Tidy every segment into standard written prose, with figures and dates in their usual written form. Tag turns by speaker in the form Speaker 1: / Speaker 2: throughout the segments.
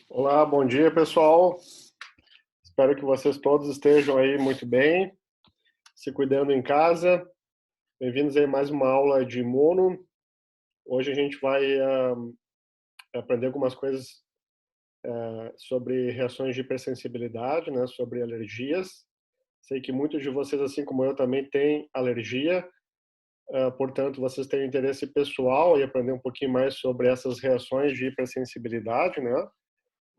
Speaker 1: Olá, bom dia, pessoal. Espero que vocês todos estejam aí muito bem, se cuidando em casa. Bem-vindos aí a mais uma aula de imuno. Hoje a gente vai aprender algumas coisas sobre reações de hipersensibilidade, né, sobre alergias. Sei que muitos de vocês, assim como eu, também têm alergia, portanto, vocês têm interesse pessoal em aprender um pouquinho mais sobre essas reações de hipersensibilidade, né?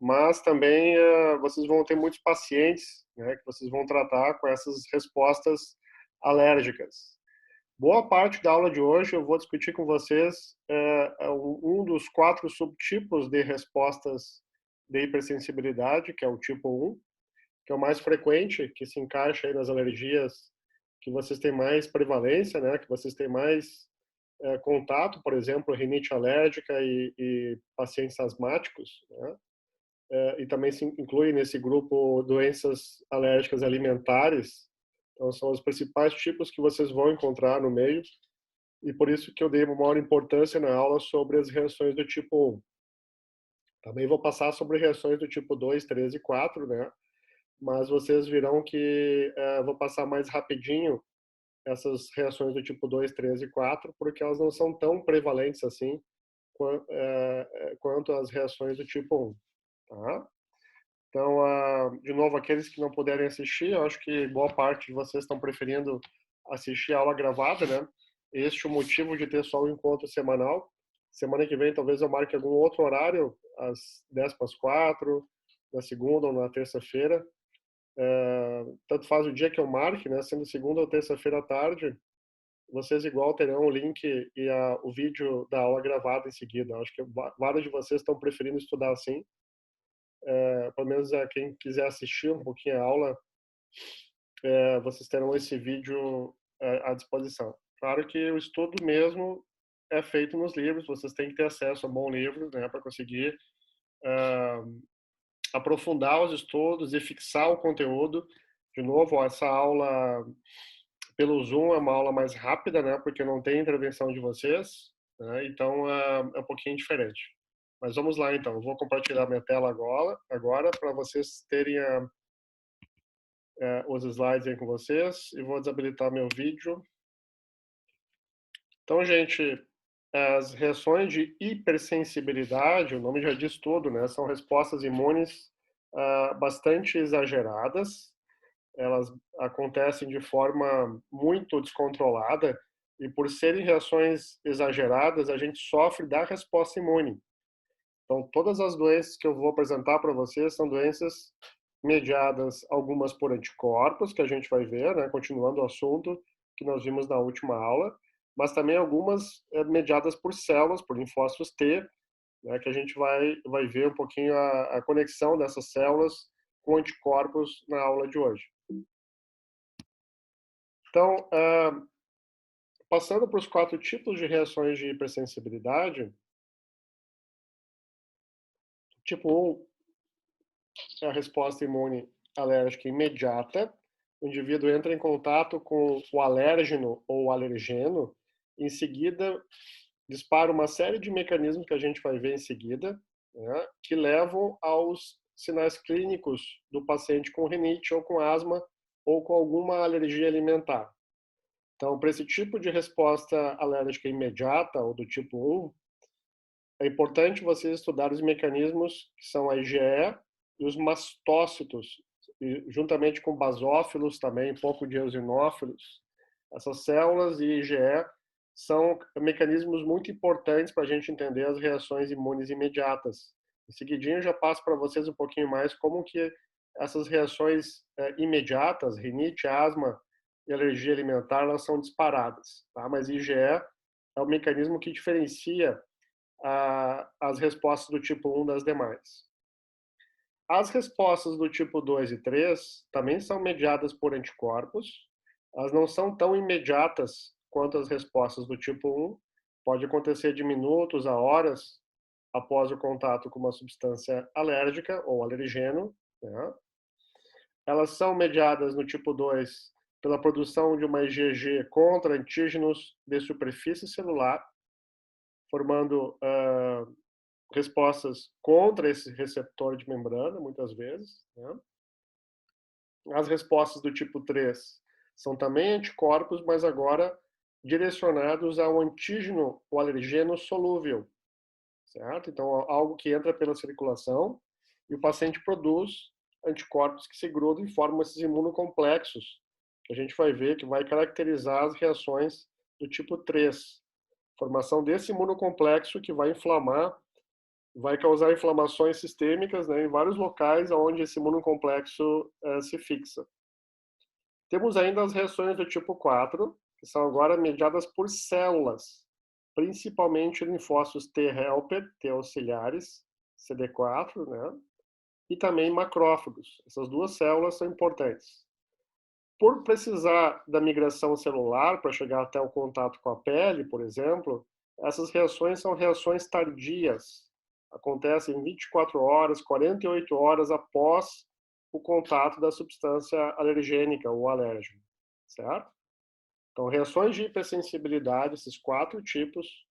Speaker 1: Mas também vocês vão ter muitos pacientes, né, que vocês vão tratar com essas respostas alérgicas. Boa parte da aula de hoje eu vou discutir com vocês um dos 4 subtipos de respostas de hipersensibilidade, que é o tipo 1, que é o mais frequente, que se encaixa aí nas alergias que vocês têm mais prevalência, né, que vocês têm mais contato, por exemplo, rinite alérgica e pacientes asmáticos, né? E também se inclui nesse grupo doenças alérgicas alimentares. Então, são os principais tipos que vocês vão encontrar no meio, e por isso que eu dei uma maior importância na aula sobre as reações do tipo 1. Também vou passar sobre reações do tipo 2, 3 e 4, né? Mas vocês virão que vou passar mais rapidinho essas reações do tipo 2, 3 e 4, porque elas não são tão prevalentes assim quanto as reações do tipo 1, tá? Então, de novo, aqueles que não puderem assistir, eu acho que boa parte de vocês estão preferindo assistir a aula gravada, né? Este é o motivo de ter só um encontro semanal. Semana que vem, talvez eu marque algum outro horário, às 10 para as 4, na segunda ou na terça-feira. Tanto faz o dia que eu marque, né? Sendo segunda ou terça-feira à tarde, vocês igual terão o link e o vídeo da aula gravada em seguida. Acho que vários de vocês estão preferindo estudar assim. Pelo menos quem quiser assistir um pouquinho a aula, vocês terão esse vídeo à disposição. Claro que o estudo mesmo é feito nos livros, vocês têm que ter acesso a bom livro, né, para conseguir aprofundar os estudos e fixar o conteúdo. De novo, ó, essa aula pelo Zoom é uma aula mais rápida, né, porque não tem intervenção de vocês, né, então é um pouquinho diferente. Mas vamos lá então, eu vou compartilhar minha tela agora para vocês terem os slides aí com vocês e vou desabilitar meu vídeo. Então, gente, as reações de hipersensibilidade, o nome já diz tudo, né? São respostas imunes bastante exageradas. Elas acontecem de forma muito descontrolada e por serem reações exageradas, a gente sofre da resposta imune. Então, todas as doenças que eu vou apresentar para vocês são doenças mediadas, algumas por anticorpos, que a gente vai ver, né, continuando o assunto que nós vimos na última aula, mas também algumas mediadas por células, por linfócitos T, né, que a gente vai ver um pouquinho a conexão dessas células com anticorpos na aula de hoje. Então, passando para os 4 tipos de reações de hipersensibilidade, tipo 1 é a resposta imune alérgica imediata. O indivíduo entra em contato com o alérgeno ou alergeno, em seguida dispara uma série de mecanismos que a gente vai ver em seguida, né, que levam aos sinais clínicos do paciente com rinite ou com asma ou com alguma alergia alimentar. Então, para esse tipo de resposta alérgica imediata ou do tipo 1, é importante vocês estudar os mecanismos que são a IgE e os mastócitos, e, juntamente com basófilos também, um pouco de eosinófilos. Essas células e IgE são mecanismos muito importantes para a gente entender as reações imunes imediatas. Em seguidinho, eu já passo para vocês um pouquinho mais como que essas reações imediatas, rinite, asma e alergia alimentar, elas são disparadas, tá? Mas IgE é o mecanismo que diferencia as respostas do tipo 1 das demais. As respostas do tipo 2 e 3 também são mediadas por anticorpos. Elas não são tão imediatas quanto as respostas do tipo 1. Pode acontecer de minutos a horas após o contato com uma substância alérgica ou alergeno, né? Elas são mediadas no tipo 2 pela produção de uma IgG contra antígenos de superfície celular, formando respostas contra esse receptor de membrana, muitas vezes, né? As respostas do tipo 3 são também anticorpos, mas agora direcionados ao antígeno, o alergeno solúvel, certo? Então, algo que entra pela circulação e o paciente produz anticorpos que se grudam e formam esses imunocomplexos, que a gente vai ver que vai caracterizar as reações do tipo 3. Formação desse imunocomplexo que vai inflamar, vai causar inflamações sistêmicas, né, em vários locais onde esse imunocomplexo se fixa. Temos ainda as reações do tipo 4, que são agora mediadas por células, principalmente linfócitos T helper, T auxiliares, CD4, né? E também macrófagos. Essas duas células são importantes. Por precisar da migração celular para chegar até o contato com a pele, por exemplo, essas reações são reações tardias. Acontecem 24 horas, 48 horas após o contato da substância alergênica ou alérgeno, certo? Então, reações de hipersensibilidade, esses 4 tipos,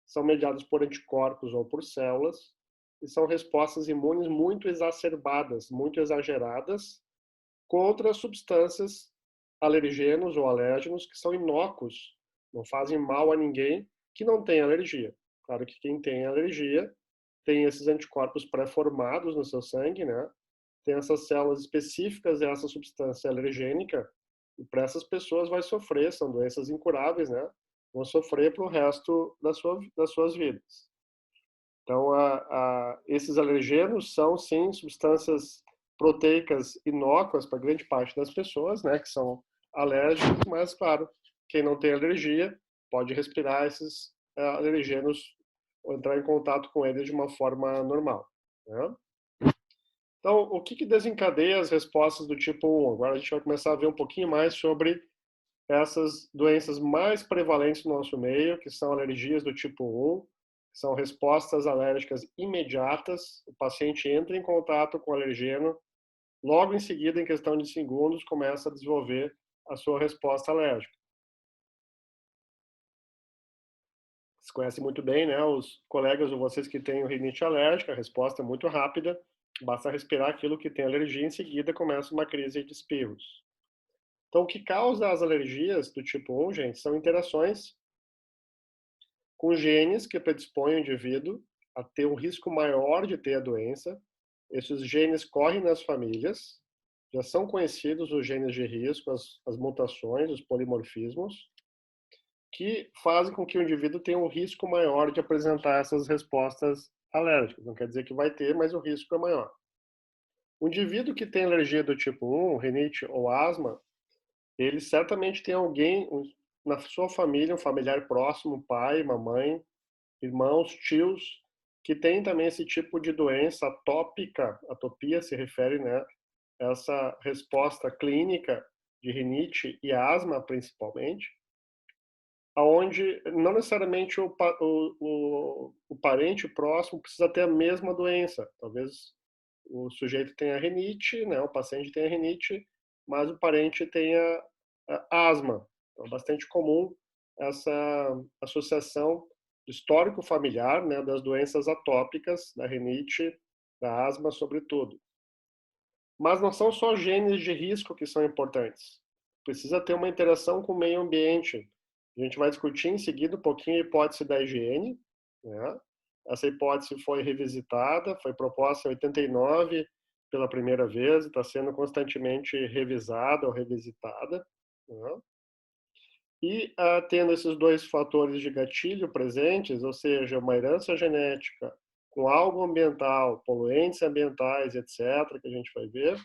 Speaker 1: são mediadas por anticorpos ou por células, e são respostas imunes muito exacerbadas, muito exageradas, contra substâncias alergenos ou alérgenos que são inócuos, não fazem mal a ninguém que não tem alergia. Claro que quem tem alergia tem esses anticorpos pré-formados no seu sangue, né? Tem essas células específicas a essa substância alergênica, e para essas pessoas vai sofrer, são doenças incuráveis, né? Vão sofrer para o resto das suas vidas. Então, esses alergenos são, sim, substâncias proteicas inócuas para grande parte das pessoas, né, que são alérgicas, mas, claro, quem não tem alergia pode respirar esses alergenos ou entrar em contato com eles de uma forma normal, né? Então, o que desencadeia as respostas do tipo 1? Agora a gente vai começar a ver um pouquinho mais sobre essas doenças mais prevalentes no nosso meio, que são alergias do tipo 1, que são respostas alérgicas imediatas. O paciente entra em contato com o alergeno, logo em seguida, em questão de segundos, começa a desenvolver a sua resposta alérgica. Vocês conhecem muito bem, né? Os colegas ou vocês que têm rinite alérgica, a resposta é muito rápida, basta respirar aquilo que tem alergia, em seguida começa uma crise de espirros. Então, o que causa as alergias do tipo 1, gente, são interações com genes que predispõem o indivíduo a ter um risco maior de ter a doença. Esses genes correm nas famílias, já são conhecidos os genes de risco, as mutações, os polimorfismos, que fazem com que o indivíduo tenha um risco maior de apresentar essas respostas alérgicas. Não quer dizer que vai ter, mas o risco é maior. O indivíduo que tem alergia do tipo 1, rinite ou asma, ele certamente tem alguém na sua família, um familiar próximo, pai, mamãe, irmãos, tios, que tem também esse tipo de doença atópica. Atopia se refere, né, a essa resposta clínica de rinite e asma, principalmente, aonde não necessariamente o parente próximo precisa ter a mesma doença. Talvez o sujeito tenha rinite, né, o paciente tenha rinite, mas o parente tenha asma. Então, é bastante comum essa associação histórico familiar, né, das doenças atópicas, da rinite, da asma, sobretudo. Mas não são só genes de risco que são importantes. Precisa ter uma interação com o meio ambiente. A gente vai discutir em seguida um pouquinho a hipótese da higiene, né? Essa hipótese foi revisitada, foi proposta em 89 pela primeira vez, está sendo constantemente revisada ou revisitada, né? E tendo esses dois fatores de gatilho presentes, ou seja, uma herança genética com algo ambiental, poluentes ambientais, etc., que a gente vai ver,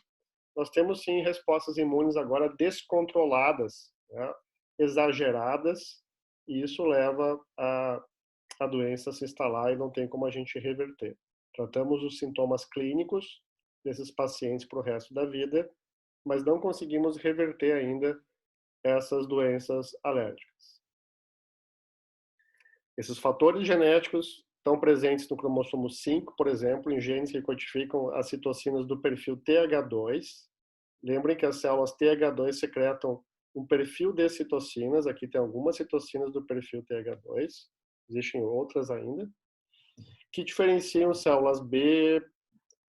Speaker 1: nós temos sim respostas imunes agora descontroladas, né? Exageradas, e isso leva a doença a se instalar e não tem como a gente reverter. Tratamos os sintomas clínicos desses pacientes para o resto da vida, mas não conseguimos reverter ainda essas doenças alérgicas. Esses fatores genéticos estão presentes no cromossomo 5, por exemplo, em genes que codificam as citocinas do perfil TH2. Lembrem que as células TH2 secretam um perfil de citocinas. Aqui tem algumas citocinas do perfil TH2, existem outras ainda. que diferenciam células B,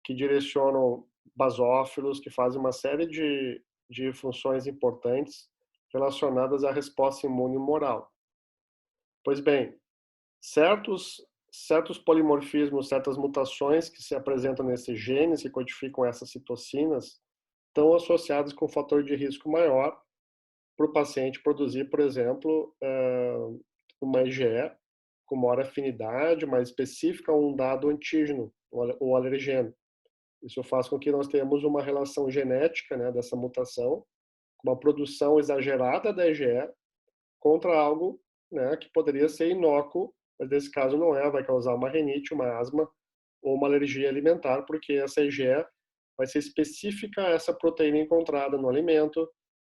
Speaker 1: que direcionam basófilos, que fazem uma série de funções importantes relacionadas à resposta imune humoral. Pois bem, certos polimorfismos, certas mutações que se apresentam nesses genes que codificam essas citocinas estão associadas com um fator de risco maior para o paciente produzir, por exemplo, uma IgE com maior afinidade, mais específica a um dado antígeno ou alergeno. Isso faz com que nós tenhamos uma relação genética, né, dessa mutação, com uma produção exagerada da IgE contra algo, né, que poderia ser inócuo, mas nesse caso não é, vai causar uma rinite, uma asma ou uma alergia alimentar, porque essa IgE vai ser específica a essa proteína encontrada no alimento,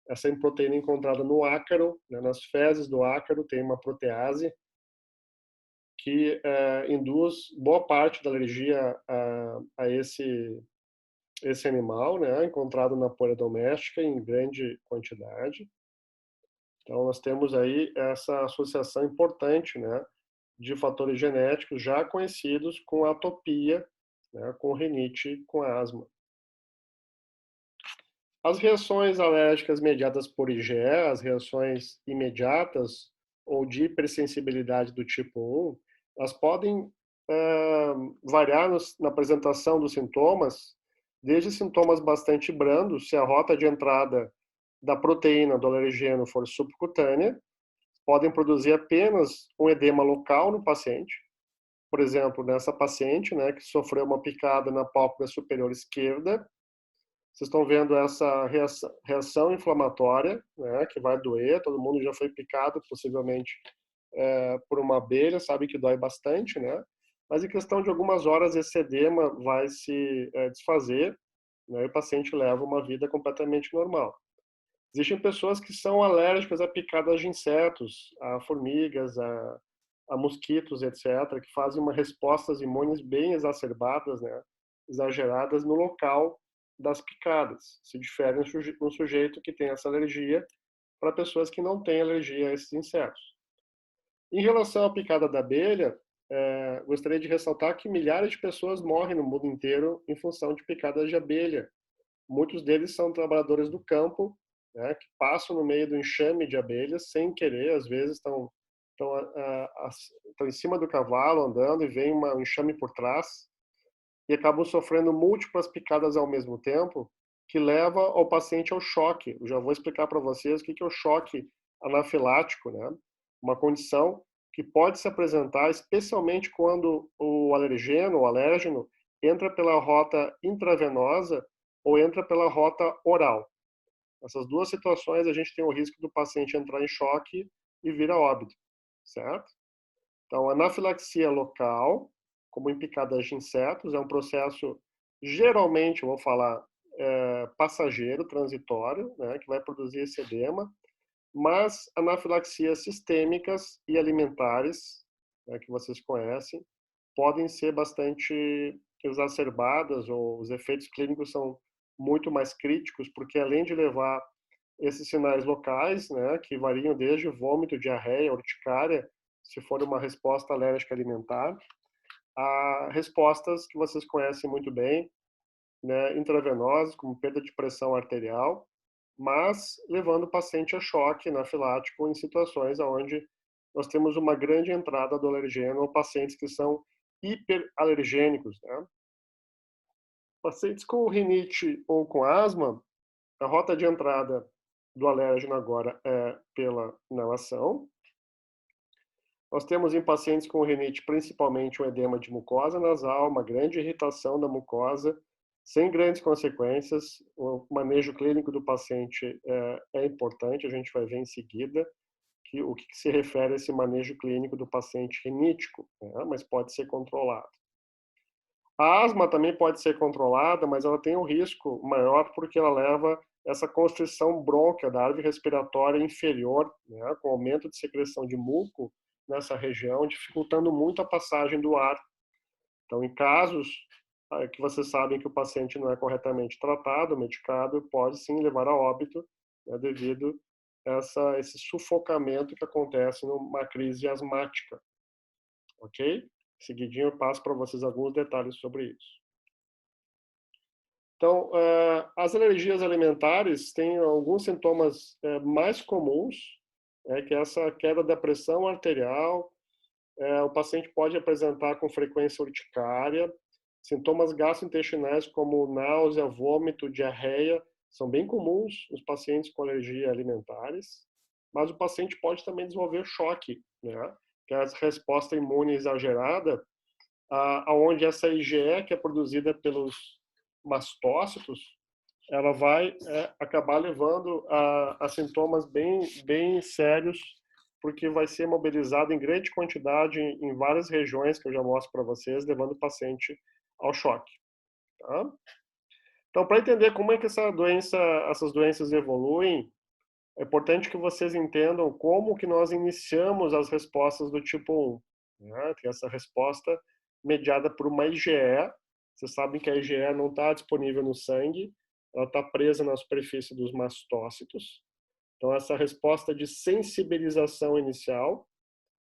Speaker 1: essa proteína encontrada no ácaro, né, nas fezes do ácaro tem uma protease que induz boa parte da alergia a esse animal, né, encontrado na poeira doméstica em grande quantidade. Então, nós temos aí essa associação importante, né, de fatores genéticos já conhecidos com atopia, né, com rinite, com asma. As reações alérgicas mediadas por IgE, as reações imediatas ou de hipersensibilidade do tipo 1, elas podem variar na apresentação dos sintomas, desde sintomas bastante brandos, se a rota de entrada da proteína do alergeno for subcutânea, podem produzir apenas um edema local no paciente. Por exemplo, nessa paciente, né, que sofreu uma picada na pálpebra superior esquerda, vocês estão vendo essa reação inflamatória, né, que vai doer, todo mundo já foi picado, possivelmente, por uma abelha, sabe que dói bastante, né? Mas em questão de algumas horas, esse edema vai se desfazer, né, e o paciente leva uma vida completamente normal. Existem pessoas que são alérgicas a picadas de insetos, a formigas, a mosquitos, etc., que fazem uma respostas imunes bem exacerbadas, né, exageradas no local das picadas. Se difere um sujeito que tem essa alergia para pessoas que não têm alergia a esses insetos. Em relação à picada da abelha, gostaria de ressaltar que milhares de pessoas morrem no mundo inteiro em função de picadas de abelha. Muitos deles são trabalhadores do campo, né, que passam no meio do enxame de abelhas sem querer, às vezes estão em cima do cavalo andando e vem um enxame por trás e acabam sofrendo múltiplas picadas ao mesmo tempo, que leva ao paciente ao choque. Eu já vou explicar para vocês o que é o choque anafilático, né? Uma condição que pode se apresentar especialmente quando o alergeno, o alérgeno, entra pela rota intravenosa ou entra pela rota oral. Nessas duas situações, a gente tem o risco do paciente entrar em choque e vir a óbito, certo? Então, a anafilaxia local, como em picadas de insetos, é um processo, geralmente, eu vou falar, passageiro, transitório, né, que vai produzir esse edema, mas anafilaxias sistêmicas e alimentares, né, que vocês conhecem, podem ser bastante exacerbadas, ou os efeitos clínicos são muito mais críticos, porque além de levar esses sinais locais, né, que variam desde vômito, diarreia, urticária, se for uma resposta alérgica alimentar, a respostas que vocês conhecem muito bem, né, intravenosas, como perda de pressão arterial, mas levando o paciente a choque anafilático em situações onde nós temos uma grande entrada do alergeno ou pacientes que são hiperalergênicos, né? Pacientes com rinite ou com asma, a rota de entrada do alérgeno agora é pela inalação. Nós temos em pacientes com rinite principalmente um edema de mucosa nasal, uma grande irritação da mucosa, sem grandes consequências. O manejo clínico do paciente é importante, a gente vai ver em seguida o que se refere a esse manejo clínico do paciente rinítico, né? Mas pode ser controlado. A asma também pode ser controlada, mas ela tem um risco maior porque ela leva essa constrição brônquia da árvore respiratória inferior, né, com aumento de secreção de muco nessa região, dificultando muito a passagem do ar. Então, em casos que vocês sabem que o paciente não é corretamente tratado, medicado, pode sim levar a óbito, né, devido a esse sufocamento que acontece numa crise asmática. Ok? Seguidinho eu passo para vocês alguns detalhes sobre isso. Então, as alergias alimentares têm alguns sintomas mais comuns, que é essa queda da pressão arterial. O paciente pode apresentar com frequência urticária, sintomas gastrointestinais como náusea, vômito, diarreia, são bem comuns nos pacientes com alergia alimentares, mas o paciente pode também desenvolver choque, né? Que é a resposta imune exagerada, aonde essa IgE, que é produzida pelos mastócitos, ela vai acabar levando a sintomas bem sérios, porque vai ser mobilizado em grande quantidade em várias regiões, que eu já mostro para vocês, levando o paciente ao choque. Tá? Então, para entender como é que essas doenças evoluem, é importante que vocês entendam como que nós iniciamos as respostas do tipo 1. Né? Tem essa resposta mediada por uma IgE. Vocês sabem que a IgE não está disponível no sangue, ela está presa na superfície dos mastócitos. Então, essa resposta de sensibilização inicial,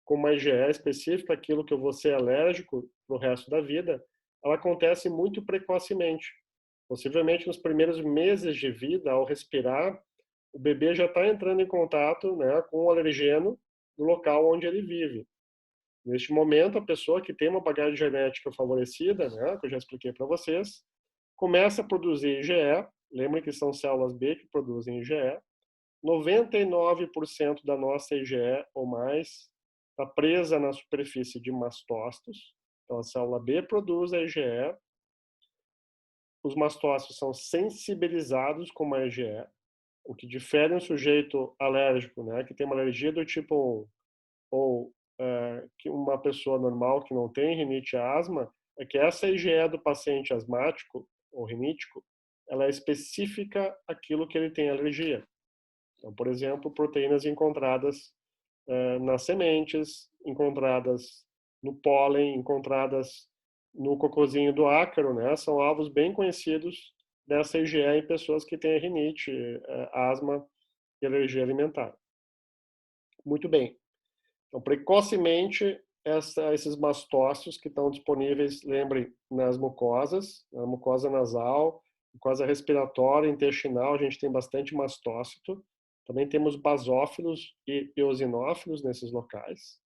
Speaker 1: com uma IgE específica, aquilo que eu vou ser alérgico para o resto da vida, ela acontece muito precocemente. Possivelmente nos primeiros meses de vida, ao respirar, o bebê já está entrando em contato, né, com o alergeno no local onde ele vive. Neste momento, a pessoa que tem uma bagagem genética favorecida, né, que eu já expliquei para vocês, começa a produzir IgE. Lembrem que são células B que produzem IgE. 99% da nossa IgE ou mais está presa na superfície de mastócitos. Então, a célula B produz a IgE. Os mastócitos são sensibilizados com uma IgE, o que difere um sujeito alérgico, né, que tem uma alergia do tipo 1, ou que uma pessoa normal que não tem rinite e asma, é que essa IgE do paciente asmático ou rinítico, ela é específica àquilo que ele tem alergia. Então, por exemplo, proteínas encontradas nas sementes, encontradas no pólen, encontradas no cocôzinho do ácaro, né? São alvos bem conhecidos dessa IgE em pessoas que têm rinite, asma e alergia alimentar. Muito bem. Então, precocemente, esses mastócitos que estão disponíveis, lembrem, nas mucosas, na mucosa nasal, mucosa respiratória, intestinal, a gente tem bastante mastócito. Também temos basófilos e eosinófilos nesses locais.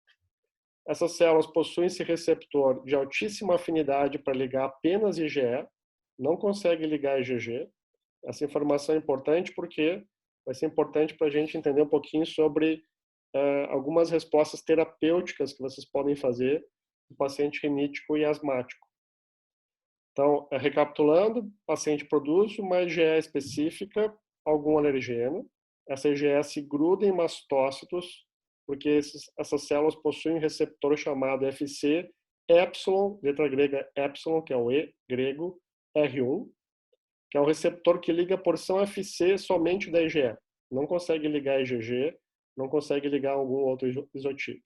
Speaker 1: Essas células possuem esse receptor de altíssima afinidade para ligar apenas IgE, não consegue ligar IgG. Essa informação é importante porque vai ser importante para a gente entender um pouquinho sobre algumas respostas terapêuticas que vocês podem fazer no paciente rinítico e asmático. Então, recapitulando, o paciente produz uma IgE específica, algum alergeno. Essa IgE se gruda em mastócitos, porque essas células possuem um receptor chamado Fc epsilon, letra grega epsilon, que é o E grego, R1, que é o receptor que liga a porção Fc somente da IgE. Não consegue ligar IgG, não consegue ligar algum outro isotipo.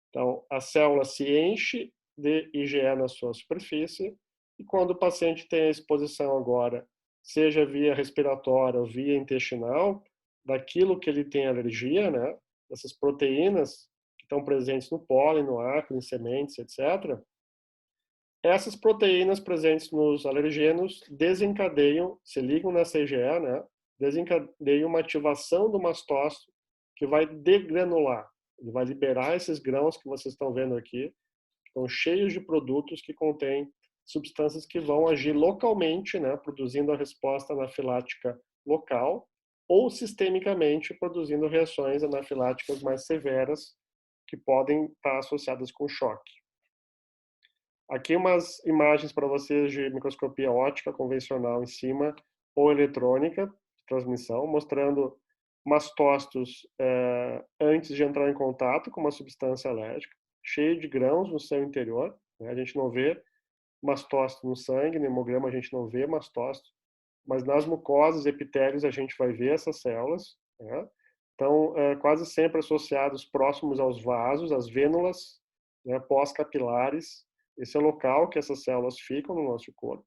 Speaker 1: Então, a célula se enche de IgE na sua superfície, e quando o paciente tem a exposição agora, seja via respiratória ou via intestinal, daquilo que ele tem alergia, né, essas proteínas que estão presentes no pólen, no ácaro, em sementes, etc., essas proteínas presentes nos alergenos desencadeiam, se ligam nessa IgE, né, desencadeiam uma ativação do mastócito que vai degranular. Ele vai liberar esses grãos que vocês estão vendo aqui, que estão cheios de produtos que contêm substâncias que vão agir localmente, né, produzindo a resposta anafilática local, ou sistemicamente produzindo reações anafiláticas mais severas que podem estar associadas com choque. Aqui umas imagens para vocês de microscopia óptica convencional em cima ou eletrônica de transmissão, mostrando mastócitos antes de entrar em contato com uma substância alérgica, cheio de grãos no seu interior. Né? A gente não vê mastócito no sangue, no hemograma a gente não vê mastócito, mas nas mucosas, epitélios, a gente vai ver essas células. Né? Então, quase sempre associados próximos aos vasos, às vênulas, né, pós-capilares. Esse é o local que essas células ficam no nosso corpo.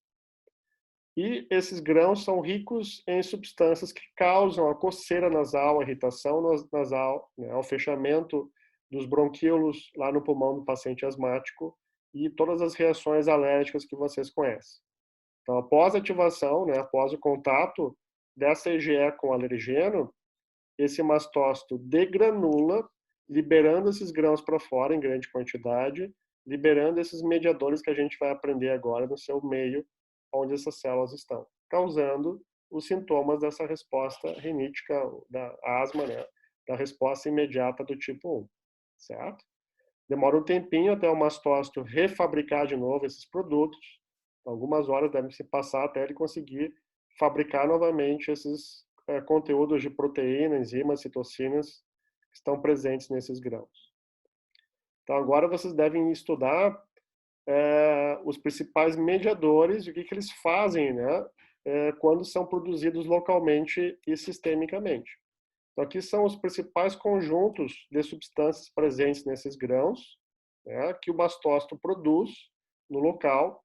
Speaker 1: E esses grãos são ricos em substâncias que causam a coceira nasal, a irritação nasal, né, o fechamento dos bronquíolos lá no pulmão do paciente asmático e todas as reações alérgicas que vocês conhecem. Então, após a ativação, né, após o contato dessa IgE com o alergeno, esse mastócito degranula, liberando esses grãos para fora em grande quantidade, liberando esses mediadores que a gente vai aprender agora no seu meio, onde essas células estão, causando os sintomas dessa resposta rinítica, da asma, né, da resposta imediata do tipo 1, certo? Demora um tempinho até o mastócito refabricar de novo esses produtos, algumas horas devem se passar até ele conseguir fabricar novamente esses conteúdos de proteína, enzimas, citocinas que estão presentes nesses grãos. Então agora vocês devem estudar os principais mediadores e o que eles fazem, né, quando são produzidos localmente e sistemicamente. Então aqui são os principais conjuntos de substâncias presentes nesses grãos, né, que o mastócito produz no local,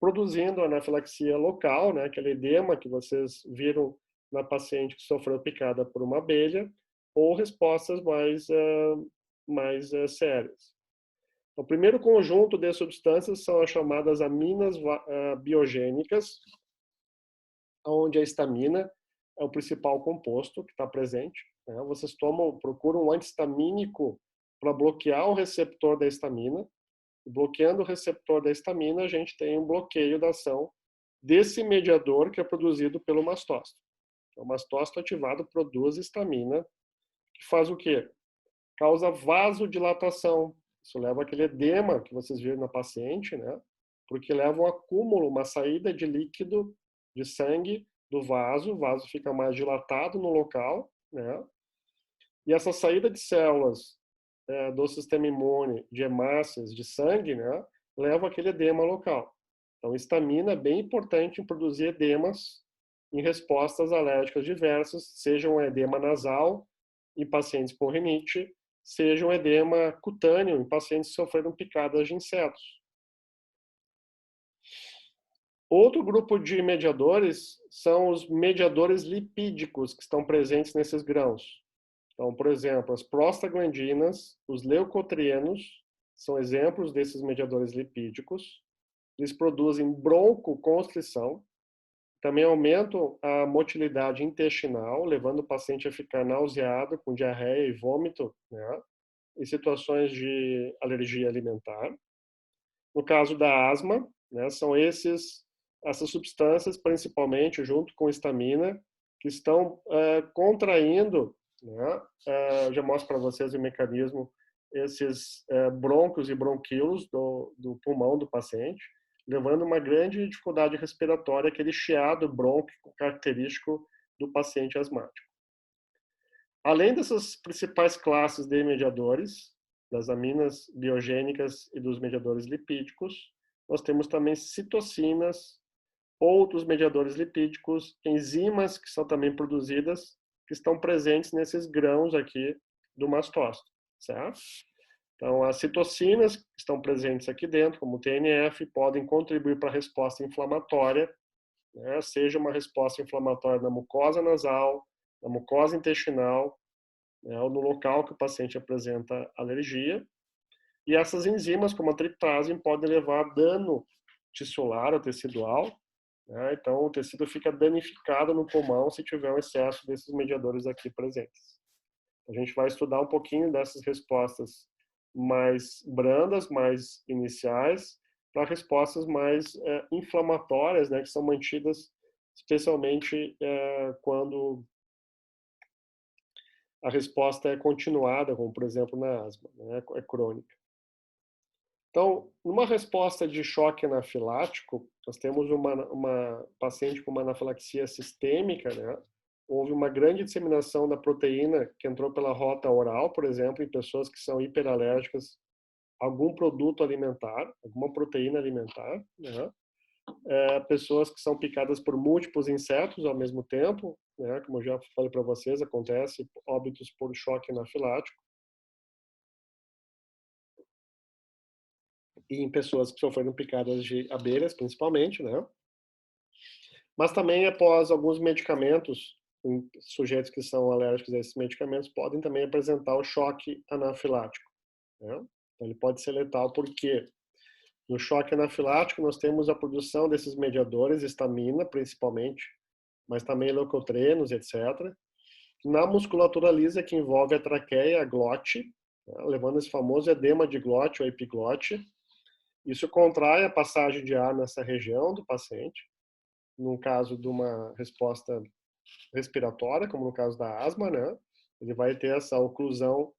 Speaker 1: produzindo a anafilaxia local, né, aquele edema que vocês viram na paciente que sofreu picada por uma abelha, ou respostas mais sérias. O primeiro conjunto de substâncias são as chamadas aminas biogênicas, onde a histamina é o principal composto que está presente, né? Vocês procuram um antihistamínico para bloquear o receptor da histamina. Bloqueando o receptor da histamina, a gente tem um bloqueio da ação desse mediador que é produzido pelo mastócito. O mastócito ativado produz histamina, que faz o quê? Causa vasodilatação. Isso leva àquele edema que vocês viram na paciente, né? Porque leva um acúmulo, uma saída de líquido, de sangue do vaso, o vaso fica mais dilatado no local, né? E essa saída de células do sistema imune, de hemácias, de sangue, né, leva àquele edema local. Então, histamina é bem importante em produzir edemas em respostas alérgicas diversas, seja um edema nasal em pacientes com rinite, seja um edema cutâneo em pacientes que sofreram picadas de insetos. Outro grupo de mediadores são os mediadores lipídicos que estão presentes nesses grãos. Então, por exemplo, as prostaglandinas, os leucotrienos, são exemplos desses mediadores lipídicos. Eles produzem broncoconstrição, também aumentam a motilidade intestinal, levando o paciente a ficar nauseado, com diarreia e vômito, né, em situações de alergia alimentar. No caso da asma, né, são essas substâncias, principalmente junto com histamina, que estão contraindo, né, já mostro para vocês o mecanismo, esses brônquios e bronquíolos do pulmão do paciente, levando uma grande dificuldade respiratória, aquele chiado brônquico característico do paciente asmático. Além dessas principais classes de mediadores, das aminas biogênicas e dos mediadores lipídicos, nós temos também citocinas, outros mediadores lipídicos, enzimas que são também produzidas, que estão presentes nesses grãos aqui do mastócito, certo? Então, as citocinas que estão presentes aqui dentro, como o TNF, podem contribuir para a resposta inflamatória, né? Seja uma resposta inflamatória na mucosa nasal, na mucosa intestinal, né, ou no local que o paciente apresenta alergia. E essas enzimas, como a triptase, podem levar a dano tissular ou tecidual, né? Então, o tecido fica danificado no pulmão se tiver um excesso desses mediadores aqui presentes. A gente vai estudar um pouquinho dessas respostas mais brandas, mais iniciais, para respostas mais inflamatórias, né, que são mantidas especialmente quando a resposta é continuada, como por exemplo na asma, né, é crônica. Então, numa resposta de choque anafilático, nós temos uma paciente com uma anafilaxia sistêmica, né? Houve uma grande disseminação da proteína que entrou pela rota oral, por exemplo, em pessoas que são hiperalérgicas a algum produto alimentar, alguma proteína alimentar, né? Pessoas que são picadas por múltiplos insetos ao mesmo tempo, né? Como eu já falei para vocês, acontece óbitos por choque anafilático. E em pessoas que sofreram picadas de abelhas, principalmente, né? Mas também após alguns medicamentos, em sujeitos que são alérgicos a esses medicamentos podem também apresentar o choque anafilático. né? Então, ele pode ser letal porque no choque anafilático nós temos a produção desses mediadores, histamina principalmente, mas também leucotrenos, etc. Na musculatura lisa, que envolve a traqueia, a glote, né, levando esse famoso edema de glote ou epiglote. Isso contrai a passagem de ar nessa região do paciente, no caso de uma resposta respiratória, como no caso da asma, né? Ele vai ter essa oclusão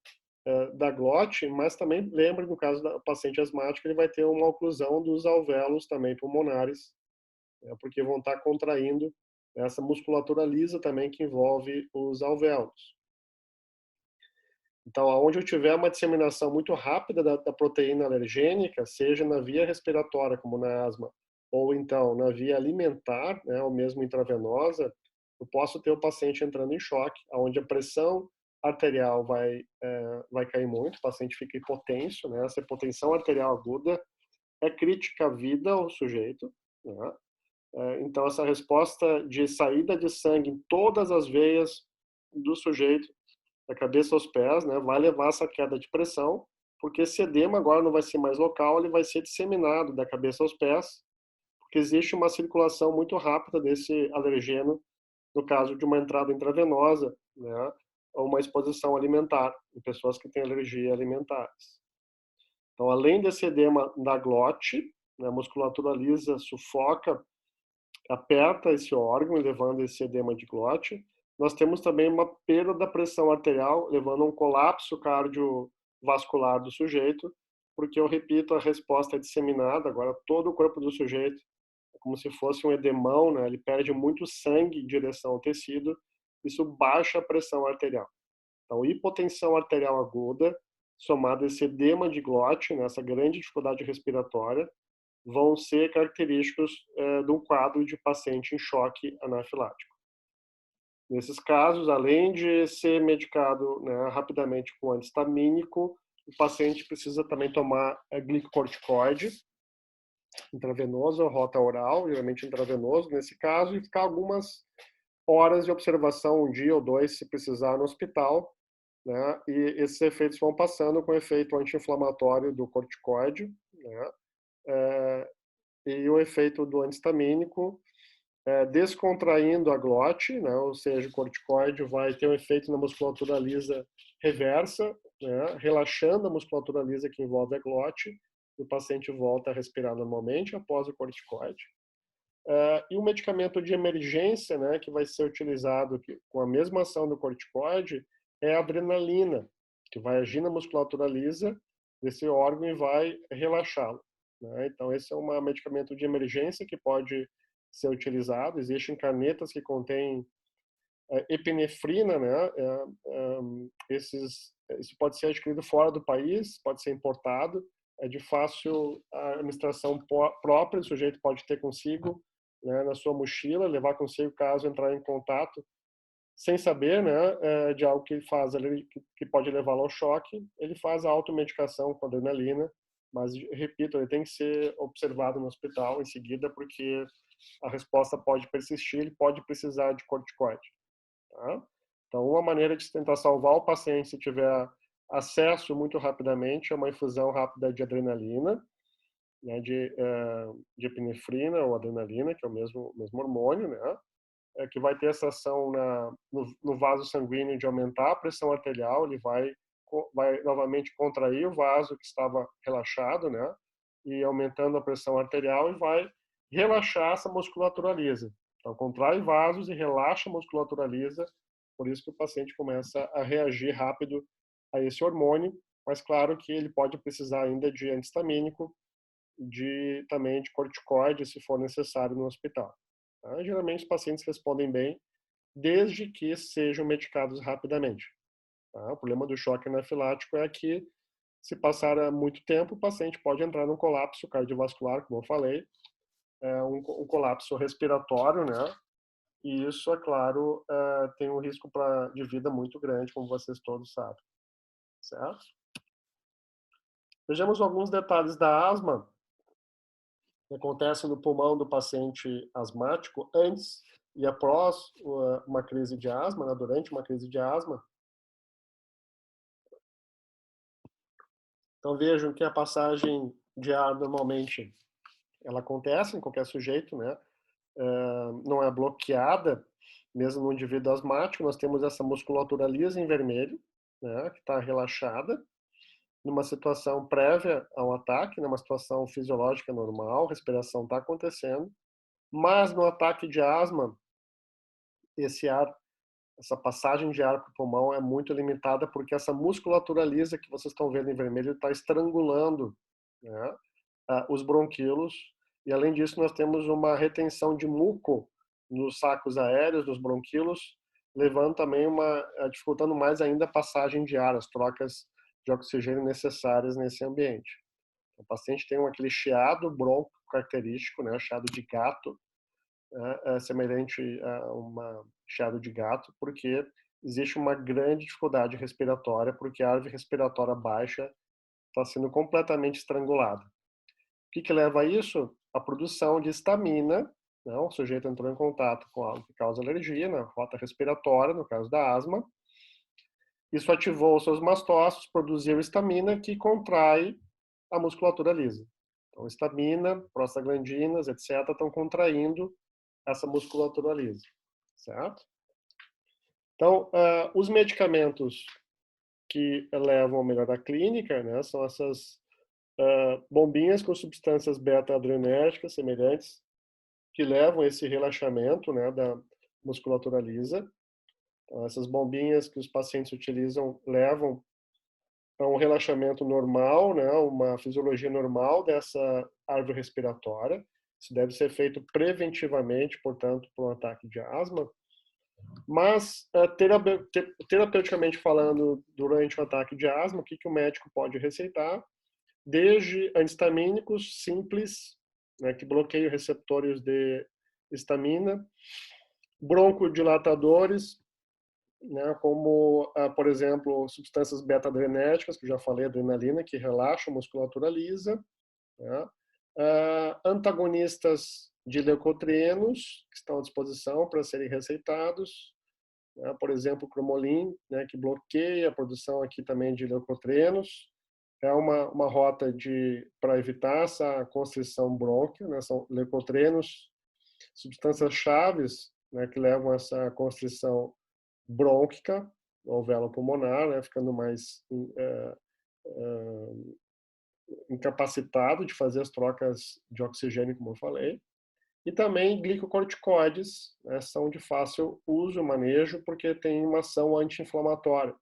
Speaker 1: da glote, mas também lembre, no caso do paciente asmático, ele vai ter uma oclusão dos alvéolos também pulmonares, né? Porque vão estar contraindo essa musculatura lisa também que envolve os alvéolos. Então, aonde eu tiver uma disseminação muito rápida da proteína alergênica, seja na via respiratória, como na asma, ou então na via alimentar, né, ou mesmo intravenosa, eu posso ter o paciente entrando em choque, onde a pressão arterial vai cair muito, o paciente fica hipotenso, né, essa hipotensão arterial aguda é crítica à vida ao sujeito, né? Então, essa resposta de saída de sangue em todas as veias do sujeito da cabeça aos pés, né, vai levar essa queda de pressão, porque esse edema agora não vai ser mais local, ele vai ser disseminado da cabeça aos pés, porque existe uma circulação muito rápida desse alergeno, no caso de uma entrada intravenosa, né, ou uma exposição alimentar, em pessoas que têm alergia alimentares. Então, além desse edema da glote, né, a musculatura lisa sufoca, aperta esse órgão, levando esse edema de glote. Nós temos também uma perda da pressão arterial, levando a um colapso cardiovascular do sujeito, porque, eu repito, a resposta é disseminada, agora todo o corpo do sujeito é como se fosse um edemão, né? Ele perde muito sangue em direção ao tecido, isso baixa a pressão arterial. Então, hipotensão arterial aguda, somada a esse edema de glote, né, essa grande dificuldade respiratória, vão ser característicos de um quadro de paciente em choque anafilático. Nesses casos, além de ser medicado, né, rapidamente com antihistamínico, o paciente precisa também tomar glicocorticoide intravenoso, rota oral, geralmente intravenoso nesse caso, e ficar algumas horas de observação, um dia ou dois, se precisar, no hospital, né? E esses efeitos vão passando com o efeito anti-inflamatório do corticoide, né? E o efeito do antihistamínico, descontraindo a glote, né? Ou seja, o corticoide vai ter um efeito na musculatura lisa reversa, né? Relaxando a musculatura lisa que envolve a glote, e o paciente volta a respirar normalmente após o corticoide. E o medicamento de emergência, né, que vai ser utilizado com a mesma ação do corticoide, é a adrenalina, que vai agir na musculatura lisa desse órgão e vai relaxá-lo, né? Então, esse é um medicamento de emergência que pode ser utilizado. Existem canetas que contêm epinefrina, né? Isso pode ser adquirido fora do país, pode ser importado, é de fácil administração própria, o sujeito pode ter consigo, né, na sua mochila, levar consigo caso entrar em contato, sem saber, né, de algo que ele faz ali, que pode levá-lo ao choque. Ele faz a automedicação com adrenalina, mas, repito, ele tem que ser observado no hospital em seguida, porque a resposta pode persistir, ele pode precisar de corticoide. Tá? Então, uma maneira de tentar salvar o paciente, se tiver acesso muito rapidamente, é uma infusão rápida de adrenalina, né, de epinefrina ou adrenalina, que é o mesmo hormônio, né, que vai ter essa ação no vaso sanguíneo de aumentar a pressão arterial, ele vai novamente contrair o vaso que estava relaxado, né, e aumentando a pressão arterial, e vai relaxar essa musculatura lisa. Então, contrai vasos e relaxa a musculatura lisa, por isso que o paciente começa a reagir rápido a esse hormônio, mas claro que ele pode precisar ainda de antihistamínico, também de corticoide, se for necessário no hospital. Tá? Geralmente os pacientes respondem bem, desde que sejam medicados rapidamente. Tá? O problema do choque anafilático é que, se passar muito tempo, o paciente pode entrar num colapso cardiovascular, como eu falei, um colapso respiratório, né? E isso, é claro, tem um risco de vida muito grande, como vocês todos sabem, certo? Vejamos alguns detalhes da asma que acontece no pulmão do paciente asmático antes e após uma crise de asma, né? Durante uma crise de asma. Então vejam que a passagem de ar normalmente ela acontece em qualquer sujeito, né? Não é bloqueada, mesmo no indivíduo asmático. Nós temos essa musculatura lisa em vermelho, né, que está relaxada, numa situação prévia ao ataque, numa situação fisiológica normal, respiração está acontecendo, mas no ataque de asma, esse ar, essa passagem de ar para o pulmão é muito limitada porque essa musculatura lisa que vocês estão vendo em vermelho está estrangulando, né, os bronquíolos, e além disso nós temos uma retenção de muco nos sacos aéreos, nos bronquíolos, levando também dificultando mais ainda a passagem de ar, as trocas de oxigênio necessárias nesse ambiente. O paciente tem aquele chiado bronco característico, né, chiado de gato, semelhante a uma chiado de gato, porque existe uma grande dificuldade respiratória, porque a árvore respiratória baixa está sendo completamente estrangulada. O que leva a isso? A produção de histamina, né? O sujeito entrou em contato com algo que causa alergia, na rota respiratória, no caso da asma. Isso ativou os seus mastócitos, produziu histamina, que contrai a musculatura lisa. Então, histamina, prostaglandinas, etc., estão contraindo essa musculatura lisa, certo? Então, os medicamentos que levam ao melhor da clínica, né, são essas bombinhas com substâncias beta-adrenérgicas semelhantes que levam a esse relaxamento, né, da musculatura lisa. Então, essas bombinhas que os pacientes utilizam levam a um relaxamento normal, né, uma fisiologia normal dessa árvore respiratória. Isso deve ser feito preventivamente, portanto, para um ataque de asma. Mas, terapeuticamente falando, durante o ataque de asma, o que o médico pode receitar? Desde antihistamínicos simples, né, que bloqueiam receptores de histamina, broncodilatadores, né, como, por exemplo, substâncias beta-adrenérgicas, que eu já falei, adrenalina, que relaxa a musculatura lisa, né, antagonistas de leucotrienos, que estão à disposição para serem receitados, né, por exemplo, cromolin, né, que bloqueia a produção aqui também de leucotrienos, é uma rota para evitar essa constrição brônquia, né, são leucotrenos, substâncias chaves, né, que levam a essa constrição brônquica, alvéolo pulmonar, né, ficando mais incapacitado de fazer as trocas de oxigênio, como eu falei. E também glicocorticoides, né, são de fácil uso e manejo porque tem uma ação anti-inflamatória.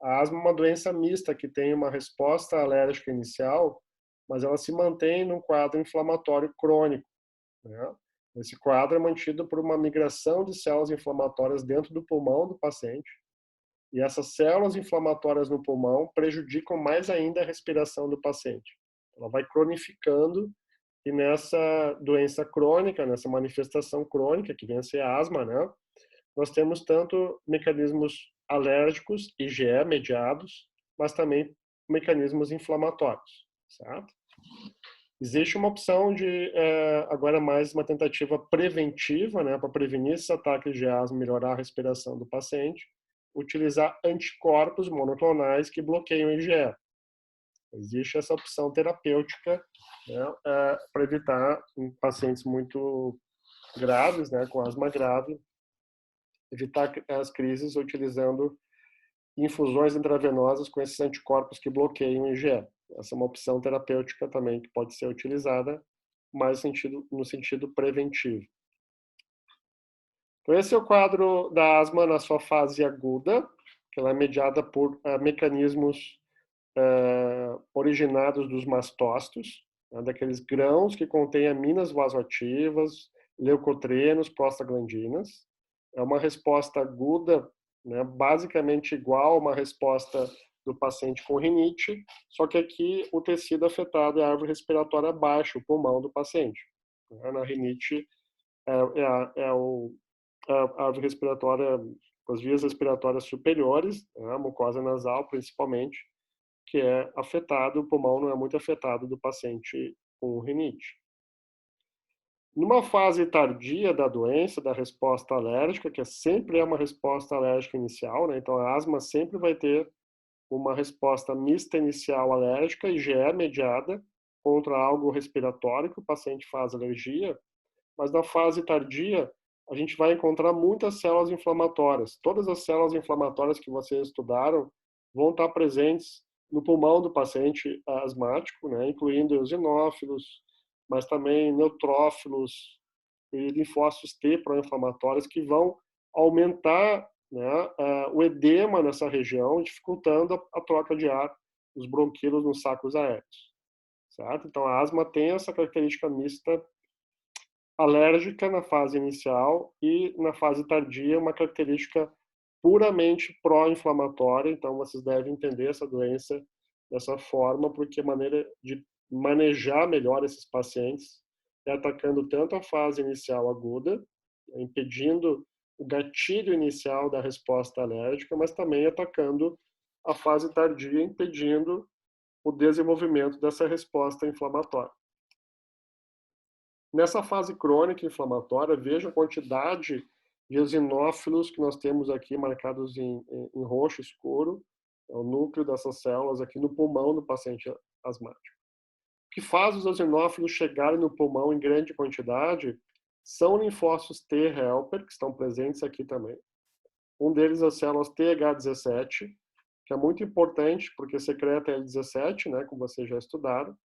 Speaker 1: A asma é uma doença mista que tem uma resposta alérgica inicial, mas ela se mantém num quadro inflamatório crônico, né? Esse quadro é mantido por uma migração de células inflamatórias dentro do pulmão do paciente, e essas células inflamatórias no pulmão prejudicam mais ainda a respiração do paciente. Ela vai cronificando, e nessa doença crônica, nessa manifestação crônica, que vem a ser a asma, né, nós temos tanto mecanismos alérgicos, IgE, mediados, mas também mecanismos inflamatórios, certo? Existe uma opção de, agora mais uma tentativa preventiva, né, para prevenir esses ataques de asma, melhorar a respiração do paciente, utilizar anticorpos monoclonais que bloqueiam o IgE. Existe essa opção terapêutica, né, para evitar em pacientes muito graves, né, com asma grave, evitar as crises utilizando infusões intravenosas com esses anticorpos que bloqueiam o IgE. Essa é uma opção terapêutica também que pode ser utilizada, mais no sentido preventivo. Então, esse é o quadro da asma na sua fase aguda, que ela é mediada por mecanismos originados dos mastócitos, né, daqueles grãos que contêm aminas vasoativas, leucotrenos, prostaglandinas. É uma resposta aguda, né, basicamente igual a uma resposta do paciente com rinite, só que aqui o tecido afetado é a árvore respiratória baixa, o pulmão do paciente. Na rinite a árvore respiratória, as vias respiratórias superiores, a mucosa nasal principalmente, que é afetado, o pulmão não é muito afetado do paciente com rinite. Numa fase tardia da doença, da resposta alérgica, que sempre é uma resposta alérgica inicial, né? Então a asma sempre vai ter uma resposta mista inicial alérgica, IgE mediada, contra algo respiratório que o paciente faz alergia, mas na fase tardia, a gente vai encontrar muitas células inflamatórias. Todas as células inflamatórias que vocês estudaram vão estar presentes no pulmão do paciente asmático, né, incluindo eosinófilos, mas também neutrófilos e linfócitos T pró-inflamatórios que vão aumentar, né, o edema nessa região, dificultando a troca de ar, os bronquíolos nos sacos aéreos. Certo? Então, a asma tem essa característica mista alérgica na fase inicial e na fase tardia uma característica puramente pró-inflamatória. Então, vocês devem entender essa doença dessa forma, porque a maneira de manejar melhor esses pacientes é atacando tanto a fase inicial aguda, impedindo o gatilho inicial da resposta alérgica, mas também atacando a fase tardia, impedindo o desenvolvimento dessa resposta inflamatória. Nessa fase crônica inflamatória, veja a quantidade de eosinófilos que nós temos aqui marcados em roxo escuro, é o núcleo dessas células aqui no pulmão do paciente asmático. O que faz os eosinófilos chegarem no pulmão em grande quantidade são linfócitos T helper, que estão presentes aqui também. Um deles é as células TH17, que é muito importante porque secreta L17, né, como vocês já estudaram.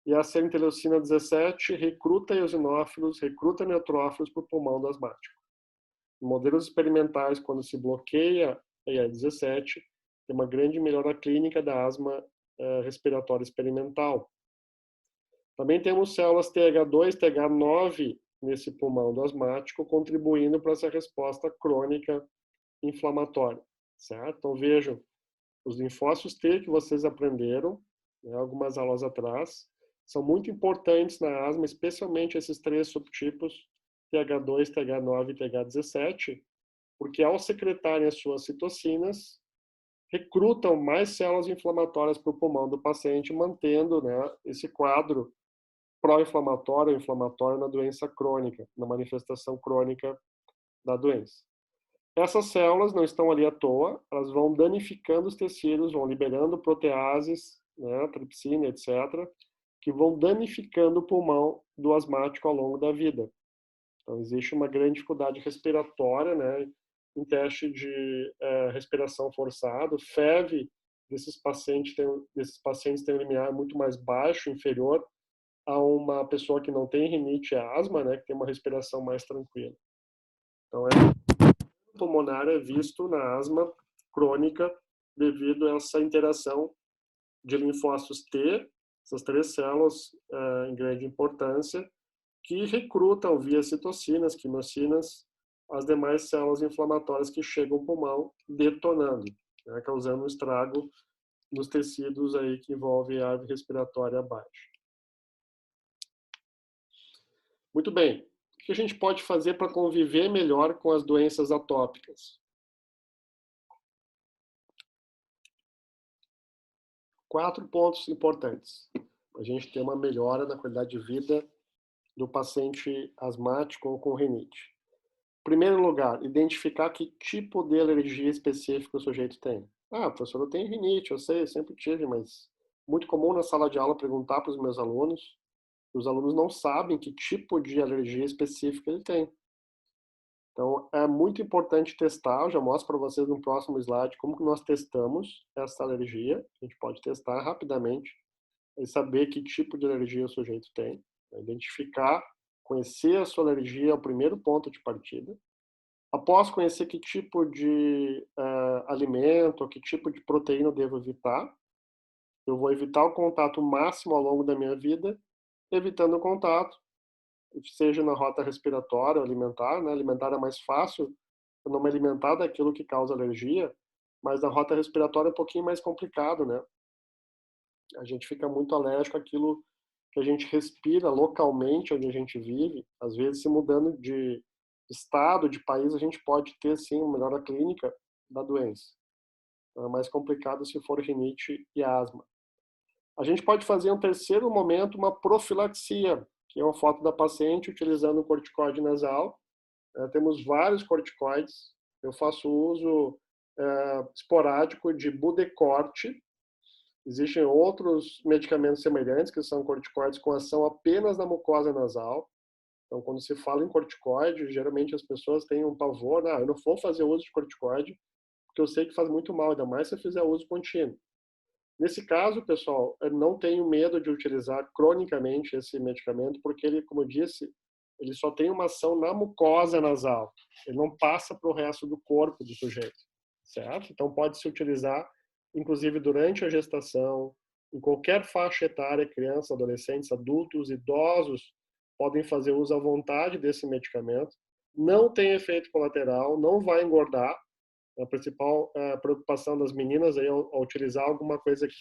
Speaker 1: E a interleucina 17 recruta eosinófilos, recruta neutrófilos para o pulmão do asmático. Em modelos experimentais, quando se bloqueia a IL-17, tem uma grande melhora clínica da asma respiratória experimental. Também temos células TH2, TH9 nesse pulmão do asmático, contribuindo para essa resposta crônica inflamatória, certo? Então vejam, os linfócitos T que vocês aprenderam, né, algumas aulas atrás, são muito importantes na asma, especialmente esses três subtipos, TH2, TH9 e TH17, porque ao secretarem as suas citocinas, recrutam mais células inflamatórias para o pulmão do paciente, mantendo, né, esse quadro pró-inflamatório ou inflamatório na doença crônica, na manifestação crônica da doença. Essas células não estão ali à toa, elas vão danificando os tecidos, vão liberando proteases, né, tripsina, etc., que vão danificando o pulmão do asmático ao longo da vida. Então, existe uma grande dificuldade respiratória, né, em teste de respiração forçado. FEV desses pacientes tem um limiar muito mais baixo, inferior a uma pessoa que não tem rinite e asma, né, que tem uma respiração mais tranquila. Então, pulmonar é visto na asma crônica devido a essa interação de linfócitos T, essas três células em grande importância, que recrutam via citocinas, quimocinas, as demais células inflamatórias que chegam ao pulmão, detonando, né, causando um estrago nos tecidos aí que envolvem a árvore respiratória baixa. Muito bem. O que a gente pode fazer para conviver melhor com as doenças atópicas? 4 pontos importantes. A gente ter uma melhora na qualidade de vida do paciente asmático ou com rinite. Em primeiro lugar, identificar que tipo de alergia específica o sujeito tem. Professor, eu tenho rinite, eu sei, eu sempre tive, mas muito comum na sala de aula perguntar para os meus alunos. Os alunos não sabem que tipo de alergia específica ele tem. Então, é muito importante testar. Eu já mostro para vocês no próximo slide como que nós testamos essa alergia. A gente pode testar rapidamente e saber que tipo de alergia o sujeito tem. Identificar, conhecer a sua alergia é o primeiro ponto de partida. Após conhecer que tipo de alimento, ou que tipo de proteína eu devo evitar, eu vou evitar o contato máximo ao longo da minha vida, evitando o contato, seja na rota respiratória ou alimentar, né? Alimentar é mais fácil, eu não me alimentar daquilo que causa alergia, mas na rota respiratória é um pouquinho mais complicado, né? A gente fica muito alérgico àquilo que a gente respira localmente, onde a gente vive. Às vezes, se mudando de estado, de país, a gente pode ter, sim, uma melhora clínica da doença. Então, é mais complicado se for rinite e asma. A gente pode fazer um terceiro momento, uma profilaxia, que é uma foto da paciente utilizando o corticoide nasal. Temos vários corticoides. Eu faço uso esporádico de Budecorte. Existem outros medicamentos semelhantes, que são corticoides com ação apenas na mucosa nasal. Então, quando se fala em corticoide, geralmente as pessoas têm um pavor, eu não vou fazer uso de corticoide, porque eu sei que faz muito mal, ainda mais se eu fizer uso contínuo. Nesse caso, pessoal, eu não tenho medo de utilizar cronicamente esse medicamento, porque ele, como eu disse, ele só tem uma ação na mucosa nasal. Ele não passa para o resto do corpo do sujeito, certo? Então, pode-se utilizar, inclusive, durante a gestação, em qualquer faixa etária, crianças, adolescentes, adultos, idosos, podem fazer uso à vontade desse medicamento. Não tem efeito colateral, não vai engordar. A principal preocupação das meninas aí ao utilizar alguma coisa que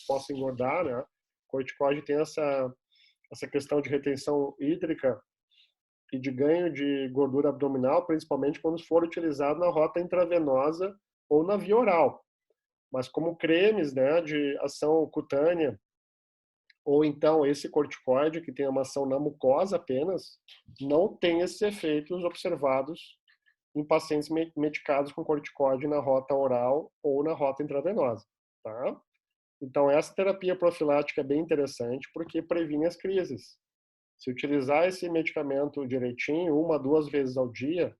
Speaker 1: possa engordar, né? O corticoide tem essa questão de retenção hídrica e de ganho de gordura abdominal, principalmente quando for utilizado na rota intravenosa ou na via oral. Mas como cremes, né, de ação cutânea, ou então esse corticoide que tem uma ação na mucosa apenas, não tem esses efeitos observados em pacientes medicados com corticoide na rota oral ou na rota intravenosa, tá? Então, essa terapia profilática é bem interessante porque previne as crises. Se utilizar esse medicamento direitinho, 1 a 2 vezes ao dia,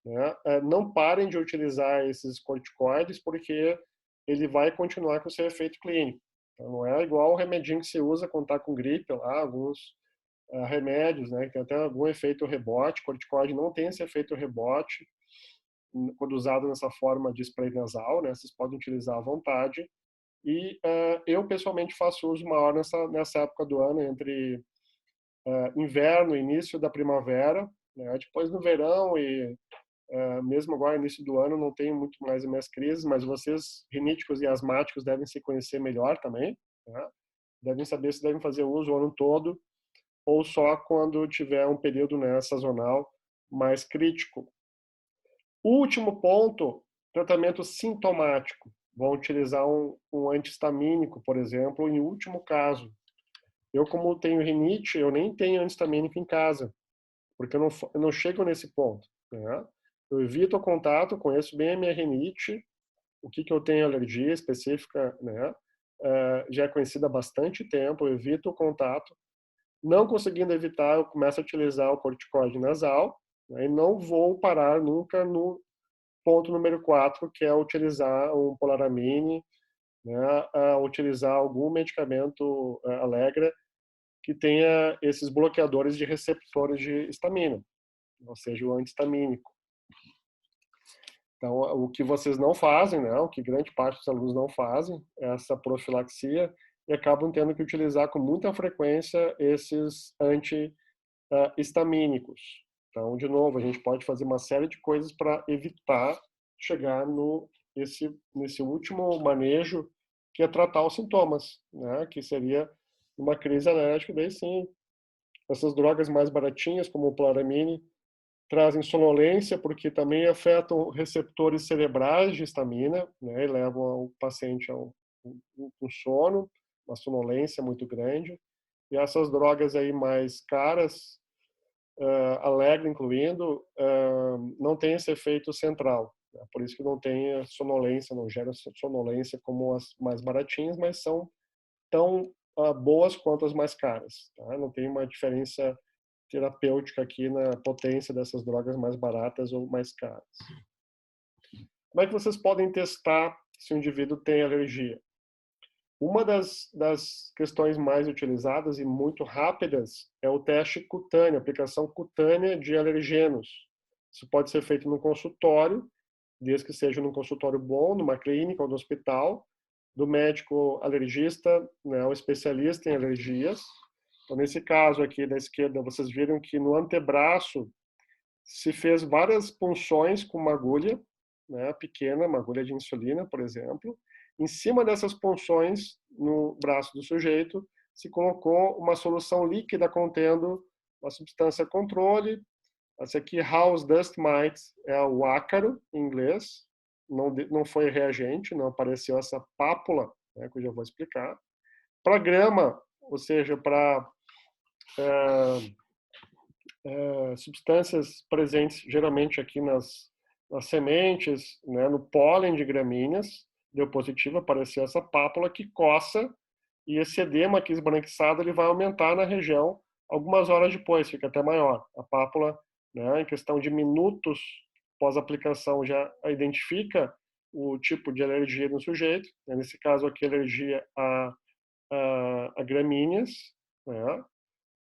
Speaker 1: né, não parem de utilizar esses corticoides porque ele vai continuar com o seu efeito clínico. Então, não é igual o remedinho que se usa quando está com gripe, lá, alguns remédios, né, que tem até algum efeito rebote. Corticoide não tem esse efeito rebote quando usado nessa forma de spray nasal, né, vocês podem utilizar à vontade. E eu pessoalmente faço uso maior nessa época do ano, entre inverno e início da primavera, né, depois no verão e mesmo agora início do ano não tenho muito mais as minhas crises, mas vocês riníticos e asmáticos devem se conhecer melhor também, né? Devem saber se devem fazer uso o ano todo ou só quando tiver um período, né, sazonal mais crítico. Último ponto, tratamento sintomático. Vão utilizar um antihistamínico, por exemplo, em último caso. Eu, como tenho rinite, eu nem tenho antihistamínico em casa, porque eu não chego nesse ponto, né? Eu evito o contato, conheço bem a minha rinite, o que eu tenho alergia específica, né? Já é conhecida há bastante tempo, eu evito o contato. Não conseguindo evitar, eu começo a utilizar o corticoide nasal, né? E não vou parar nunca no ponto número 4, que é utilizar um polaramine, né? Utilizar algum medicamento Allegra que tenha esses bloqueadores de receptores de histamina, ou seja, o antihistamínico. Então, o que vocês não fazem, né, o que grande parte dos alunos não fazem, é essa profilaxia e acabam tendo que utilizar com muita frequência esses antihistamínicos. Então, de novo, a gente pode fazer uma série de coisas para evitar chegar nesse último manejo, que é tratar os sintomas, né, que seria uma crise alérgica. Daí sim, essas drogas mais baratinhas, como o Polaramine, trazem sonolência, porque também afetam receptores cerebrais de histamina, né, e levam o paciente a um sono, uma sonolência muito grande. E essas drogas aí mais caras, Allegra incluindo, não tem esse efeito central. Né? Por isso que não tem sonolência, não gera sonolência como as mais baratinhas, mas são tão boas quanto as mais caras. Tá? Não tem uma diferença terapêutica aqui na potência dessas drogas mais baratas ou mais caras. Como é que vocês podem testar se o indivíduo tem alergia? Uma das questões mais utilizadas e muito rápidas é o teste cutâneo, aplicação cutânea de alergenos. Isso pode ser feito no consultório, desde que seja num consultório bom, numa clínica ou no hospital, do médico alergista, né, o especialista em alergias. Então, nesse caso aqui da esquerda, vocês viram que no antebraço se fez várias punções com uma agulha, né, pequena, uma agulha de insulina, por exemplo. Em cima dessas punções, no braço do sujeito, se colocou uma solução líquida contendo uma substância controle. Essa aqui, House Dust Mites, é o ácaro, em inglês. Não foi reagente, não apareceu essa pápula, né, que eu já vou explicar. Para grama, ou seja, para substâncias presentes geralmente aqui nas sementes, né, no pólen de gramíneas, deu positivo, apareceu essa pápula que coça, e esse edema aqui esbranquiçado ele vai aumentar na região algumas horas depois, fica até maior. A pápula, né, em questão de minutos pós-aplicação, já identifica o tipo de alergia no sujeito, né, nesse caso aqui, alergia a gramíneas, né,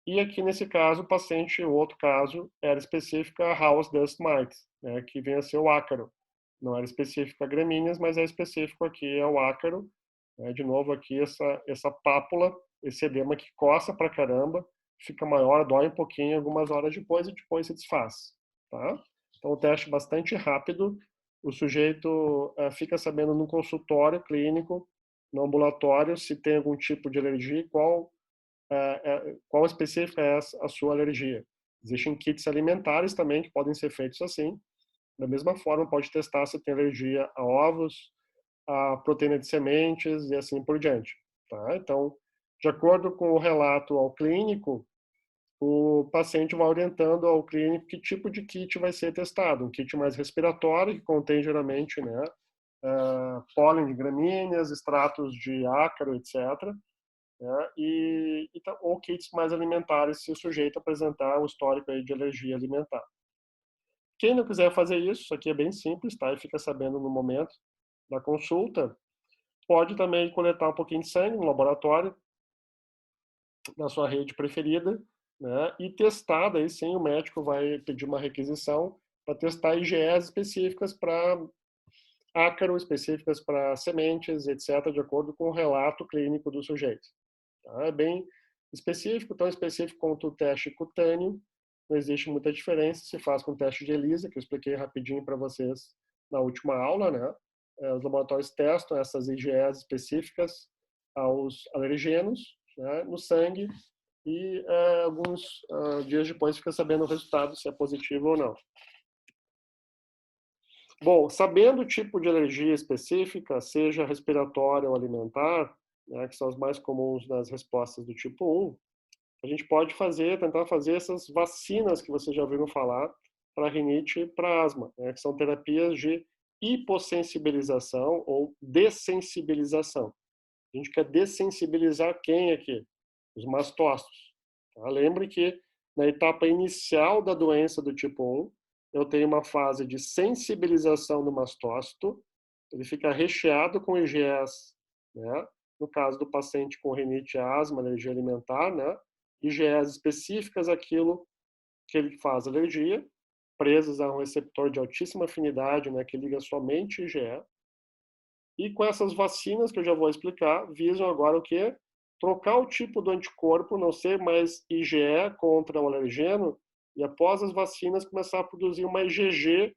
Speaker 1: e aqui, nesse caso, o paciente, o outro caso, era específica a house dust mites, né, que vem a ser o ácaro. Não era específico a gramíneas, mas é específico aqui, é o ácaro. Né, de novo, aqui, essa pápula, esse edema que coça pra caramba, fica maior, dói um pouquinho algumas horas depois e depois se desfaz. Tá? Então, o teste bastante rápido. O sujeito fica sabendo no consultório clínico, no ambulatório, se tem algum tipo de alergia e qual específica é a sua alergia. Existem kits alimentares também que podem ser feitos assim. Da mesma forma, pode testar se tem alergia a ovos, a proteína de sementes e assim por diante. Tá? Então, de acordo com o relato ao clínico, o paciente vai orientando ao clínico que tipo de kit vai ser testado. Um kit mais respiratório, que contém geralmente, né, pólen de gramíneas, extratos de ácaro, etc., né? Ou kits mais alimentares se o sujeito apresentar um histórico aí de alergia alimentar. Quem não quiser fazer isso aqui é bem simples, tá? E fica sabendo no momento da consulta, pode também coletar um pouquinho de sangue no laboratório, na sua rede preferida, né? E testar, daí sim o médico vai pedir uma requisição para testar IgEs específicas para ácaro, específicas para sementes, etc., de acordo com o relato clínico do sujeito. Tá? É bem específico, tão específico quanto o teste cutâneo, não existe muita diferença, se faz com o teste de ELISA, que eu expliquei rapidinho para vocês na última aula, né? Os laboratórios testam essas IgEs específicas aos alergenos, né, no sangue, e alguns dias depois fica sabendo o resultado, se é positivo ou não. Bom, sabendo o tipo de alergia específica, seja respiratória ou alimentar, né, que são as mais comuns nas respostas do tipo 1, a gente pode tentar fazer essas vacinas que vocês já ouviram falar para rinite e para asma, né, que são terapias de hipossensibilização ou dessensibilização. A gente quer dessensibilizar quem aqui? Os mastócitos. Tá? Lembre que na etapa inicial da doença do tipo 1, eu tenho uma fase de sensibilização do mastócito, ele fica recheado com IgEs, né? No caso do paciente com rinite, asma, alergia alimentar, né? IgEs específicas àquilo que ele faz alergia, presas a um receptor de altíssima afinidade, né, que liga somente IgE. E com essas vacinas que eu já vou explicar, visam agora o quê? Trocar o tipo do anticorpo, não ser mais IgE contra o alergeno, e após as vacinas começar a produzir uma IgG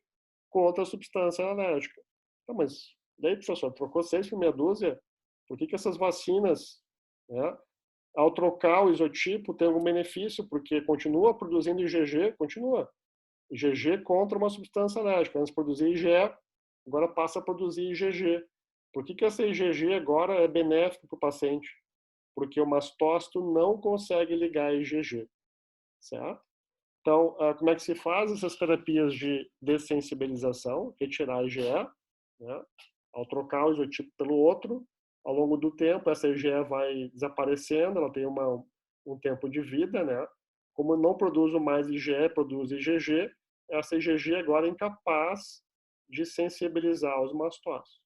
Speaker 1: contra a substância alérgica. Tá, mas daí, professor, trocou 6 por meia dúzia? Por que essas vacinas, né, ao trocar o isotipo, tem algum benefício? Porque continua produzindo IgG, continua. IgG contra uma substância alérgica. Antes produzia IgE, agora passa a produzir IgG. Por que essa IgG agora é benéfica para o paciente? Porque o mastócito não consegue ligar IgG, certo? Então, como é que se faz essas terapias de dessensibilização? Retirar IgE, né? Ao trocar o isotipo pelo outro, ao longo do tempo, essa IgE vai desaparecendo, ela tem um tempo de vida, né? Como não produzo mais IgE, produz IgG, essa IgG agora é incapaz de sensibilizar os mastócitos.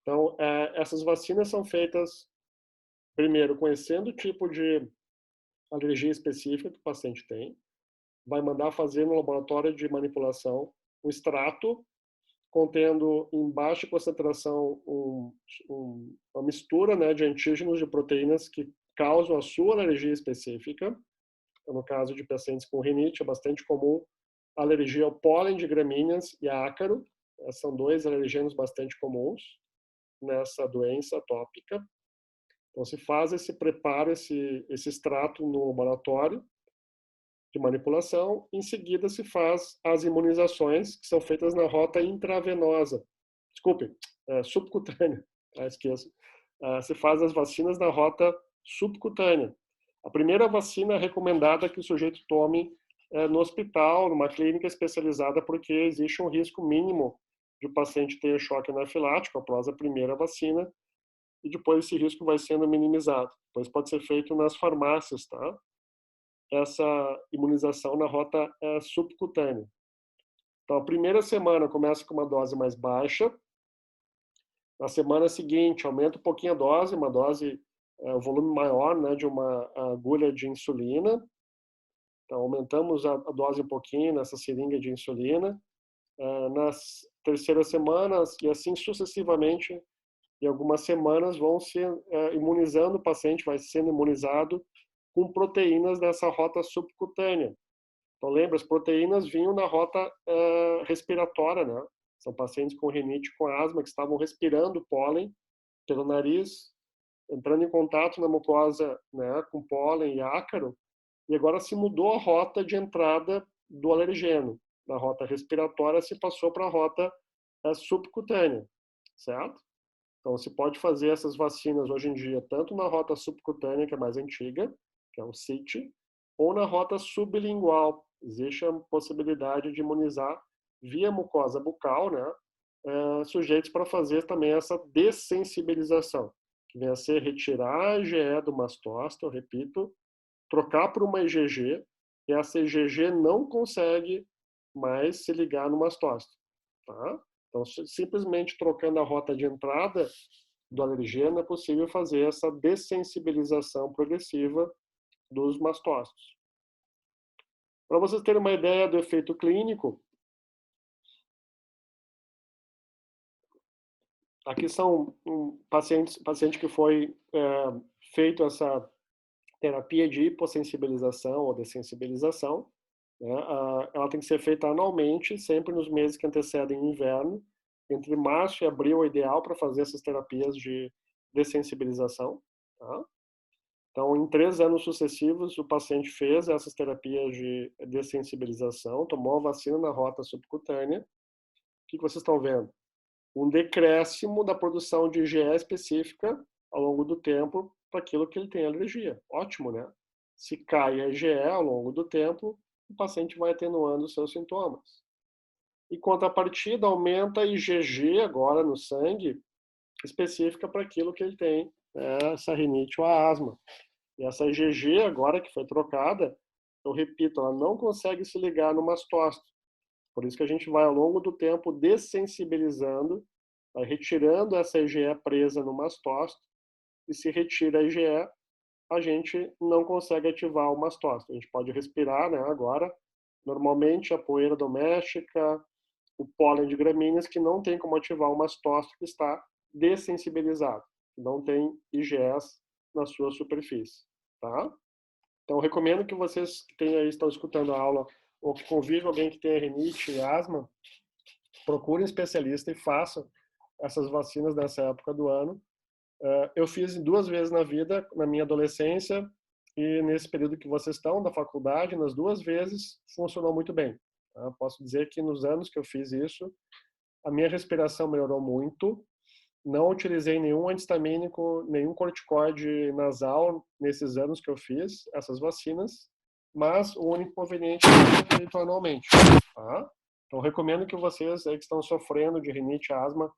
Speaker 1: Então, essas vacinas são feitas, primeiro, conhecendo o tipo de alergia específica que o paciente tem, vai mandar fazer no laboratório de manipulação um extrato contendo em baixa concentração uma mistura, né, de antígenos de proteínas que causam a sua alergia específica. Então, no caso de pacientes com rinite, é bastante comum a alergia ao pólen de gramíneas e a ácaro. São dois alergenos bastante comuns nessa doença atópica. Então, se faz esse preparo, esse extrato no laboratório de manipulação, em seguida se faz as imunizações, que são feitas na rota intravenosa. Desculpe, subcutânea, esqueço. Se faz as vacinas na rota subcutânea. A primeira vacina recomendada é que o sujeito tome no hospital, numa clínica especializada, porque existe um risco mínimo de o paciente ter choque anafilático após a primeira vacina, e depois esse risco vai sendo minimizado. Depois pode ser feito nas farmácias, tá? Essa imunização na rota subcutânea. Então, a primeira semana começa com uma dose mais baixa. Na semana seguinte, aumenta um pouquinho a dose, uma dose, volume maior, né, de uma agulha de insulina. Então, aumentamos a dose um pouquinho nessa seringa de insulina. Nas terceiras semanas, e assim sucessivamente, em algumas semanas, vão se imunizando, o paciente vai sendo imunizado com proteínas dessa rota subcutânea. Então, lembra, as proteínas vinham na rota respiratória, né? São pacientes com rinite, com asma, que estavam respirando pólen pelo nariz, entrando em contato na mucosa, né, com pólen e ácaro, e agora se mudou a rota de entrada do alergeno. Da rota respiratória se passou para a rota subcutânea, certo? Então, se pode fazer essas vacinas hoje em dia, tanto na rota subcutânea, que é mais antiga, que é o CIT, ou na rota sublingual. Existe a possibilidade de imunizar via mucosa bucal, né, sujeitos para fazer também essa dessensibilização, que vem a ser retirar a IgE do mastócito, eu repito, trocar por uma IgG, e essa IgG não consegue mais se ligar no mastócito, tá? Então, simplesmente trocando a rota de entrada do alergeno é possível fazer essa dessensibilização progressiva dos mastócitos. Para vocês terem uma ideia do efeito clínico, aqui são paciente que foi feito essa terapia de hipossensibilização ou dessensibilização, né? Ela tem que ser feita anualmente, sempre nos meses que antecedem o inverno. Entre março e abril é ideal para fazer essas terapias de dessensibilização. Tá? Então, em 3 anos sucessivos, o paciente fez essas terapias de dessensibilização, tomou a vacina na rota subcutânea. O que vocês estão vendo? Um decréscimo da produção de IgE específica ao longo do tempo para aquilo que ele tem alergia. Ótimo, né? Se cai a IgE ao longo do tempo, o paciente vai atenuando os seus sintomas. Em contrapartida, aumenta a IgG agora no sangue, específica para aquilo que ele tem, essa rinite ou a asma. E essa IgG agora que foi trocada, eu repito, ela não consegue se ligar no mastócito. Por isso que a gente vai ao longo do tempo dessensibilizando, vai retirando essa IgE presa no mastócito, e se retira a IgE, a gente não consegue ativar o mastócito. A gente pode respirar, né, agora, normalmente a poeira doméstica, o pólen de gramíneas, que não tem como ativar o mastócito, que está dessensibilizado, não tem IgEs na sua superfície, tá? Então, recomendo que vocês que têm aí, estão escutando a aula, ou que convivem alguém que tenha rinite e asma, procurem um especialista e façam essas vacinas nessa época do ano. Eu fiz 2 vezes na vida, na minha adolescência, e nesse período que vocês estão da faculdade, nas 2 vezes, funcionou muito bem. Tá? Posso dizer que nos anos que eu fiz isso, a minha respiração melhorou muito, não utilizei nenhum antistamínico, nenhum corticoide nasal nesses anos que eu fiz essas vacinas, mas o único inconveniente é que é feito anualmente. Tá? Então, recomendo que vocês aí que estão sofrendo de rinite e asma,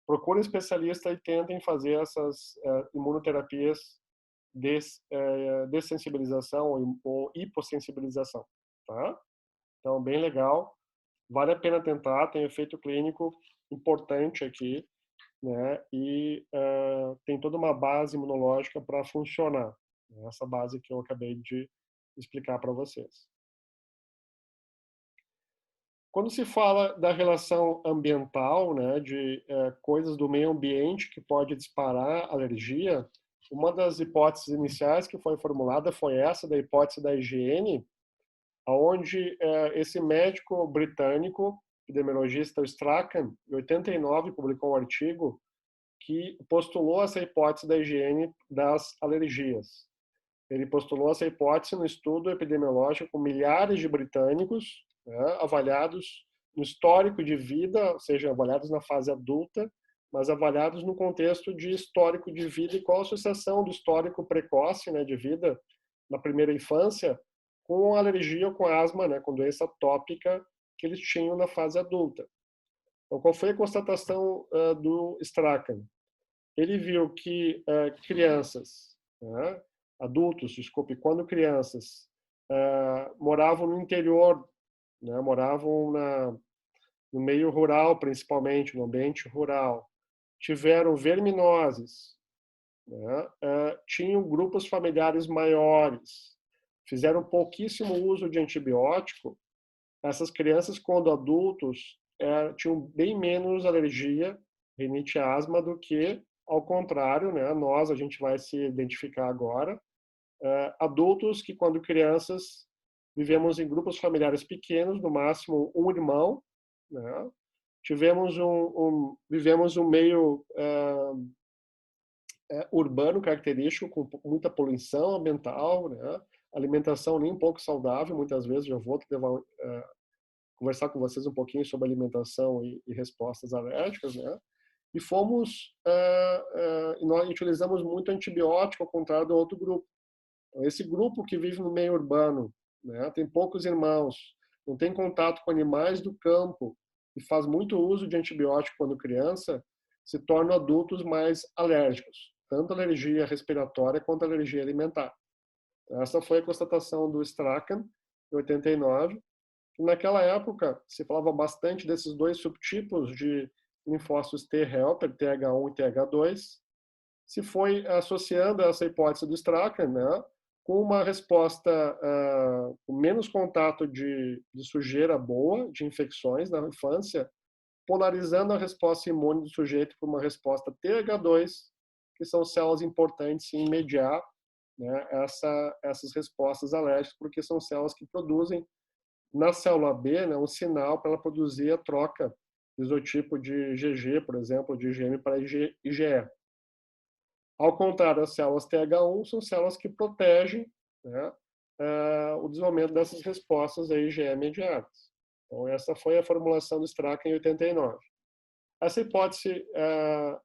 Speaker 1: procurem um especialista e tentem fazer essas imunoterapias de dessensibilização ou hipossensibilização. Tá? Então, bem legal. Vale a pena tentar, tem efeito clínico importante aqui, né? E tem toda uma base imunológica para funcionar. Essa base que eu acabei de explicar para vocês. Quando se fala da relação ambiental, né, de coisas do meio ambiente que pode disparar alergia, uma das hipóteses iniciais que foi formulada foi essa, da hipótese da higiene, onde esse médico britânico, epidemiologista Strachan, em 89, publicou um artigo que postulou essa hipótese da higiene das alergias. Ele postulou essa hipótese no estudo epidemiológico com milhares de britânicos, né, avaliados no histórico de vida, ou seja, avaliados na fase adulta, mas avaliados no contexto de histórico de vida e qual a associação do histórico precoce, né, de vida na primeira infância com alergia ou com asma, né, com doença atópica que eles tinham na fase adulta. Então, qual foi a constatação do Strachan? Ele viu que crianças, né, adultos, desculpe, quando crianças moravam no interior, né, moravam no meio rural, principalmente, no ambiente rural, tiveram verminoses, né, tinham grupos familiares maiores, fizeram pouquíssimo uso de antibiótico, essas crianças, quando adultos, tinham bem menos alergia, rinite e asma, do que, ao contrário, né, a gente vai se identificar agora, adultos que, quando crianças, vivemos em grupos familiares pequenos, no máximo um irmão, né, vivemos um meio urbano característico, com muita poluição ambiental, né, alimentação nem um pouco saudável, muitas vezes. Já vou conversar com vocês um pouquinho sobre alimentação e respostas alérgicas, né? E nós utilizamos muito antibiótico, ao contrário do outro grupo. Então, esse grupo que vive no meio urbano, né, tem poucos irmãos, não tem contato com animais do campo e faz muito uso de antibiótico quando criança, se tornam adultos mais alérgicos, tanto alergia respiratória quanto alergia alimentar. Essa foi a constatação do Strachan, em 89. Naquela época, se falava bastante desses dois subtipos de linfócitos T helper, TH1 e TH2, se foi associando essa hipótese do Strachan, né, com uma resposta com menos contato de sujeira boa, de infecções na infância, polarizando a resposta imune do sujeito para uma resposta TH2, que são células importantes em mediar, né, essas respostas alérgicas, porque são células que produzem na célula B, né, um sinal para ela produzir a troca do isotipo de GG, por exemplo, de IgM para IgE. Ao contrário, as células TH1 são células que protegem, né, o desenvolvimento dessas respostas a IgE mediadas. Então, essa foi a formulação do Strachan em 89. Essa hipótese,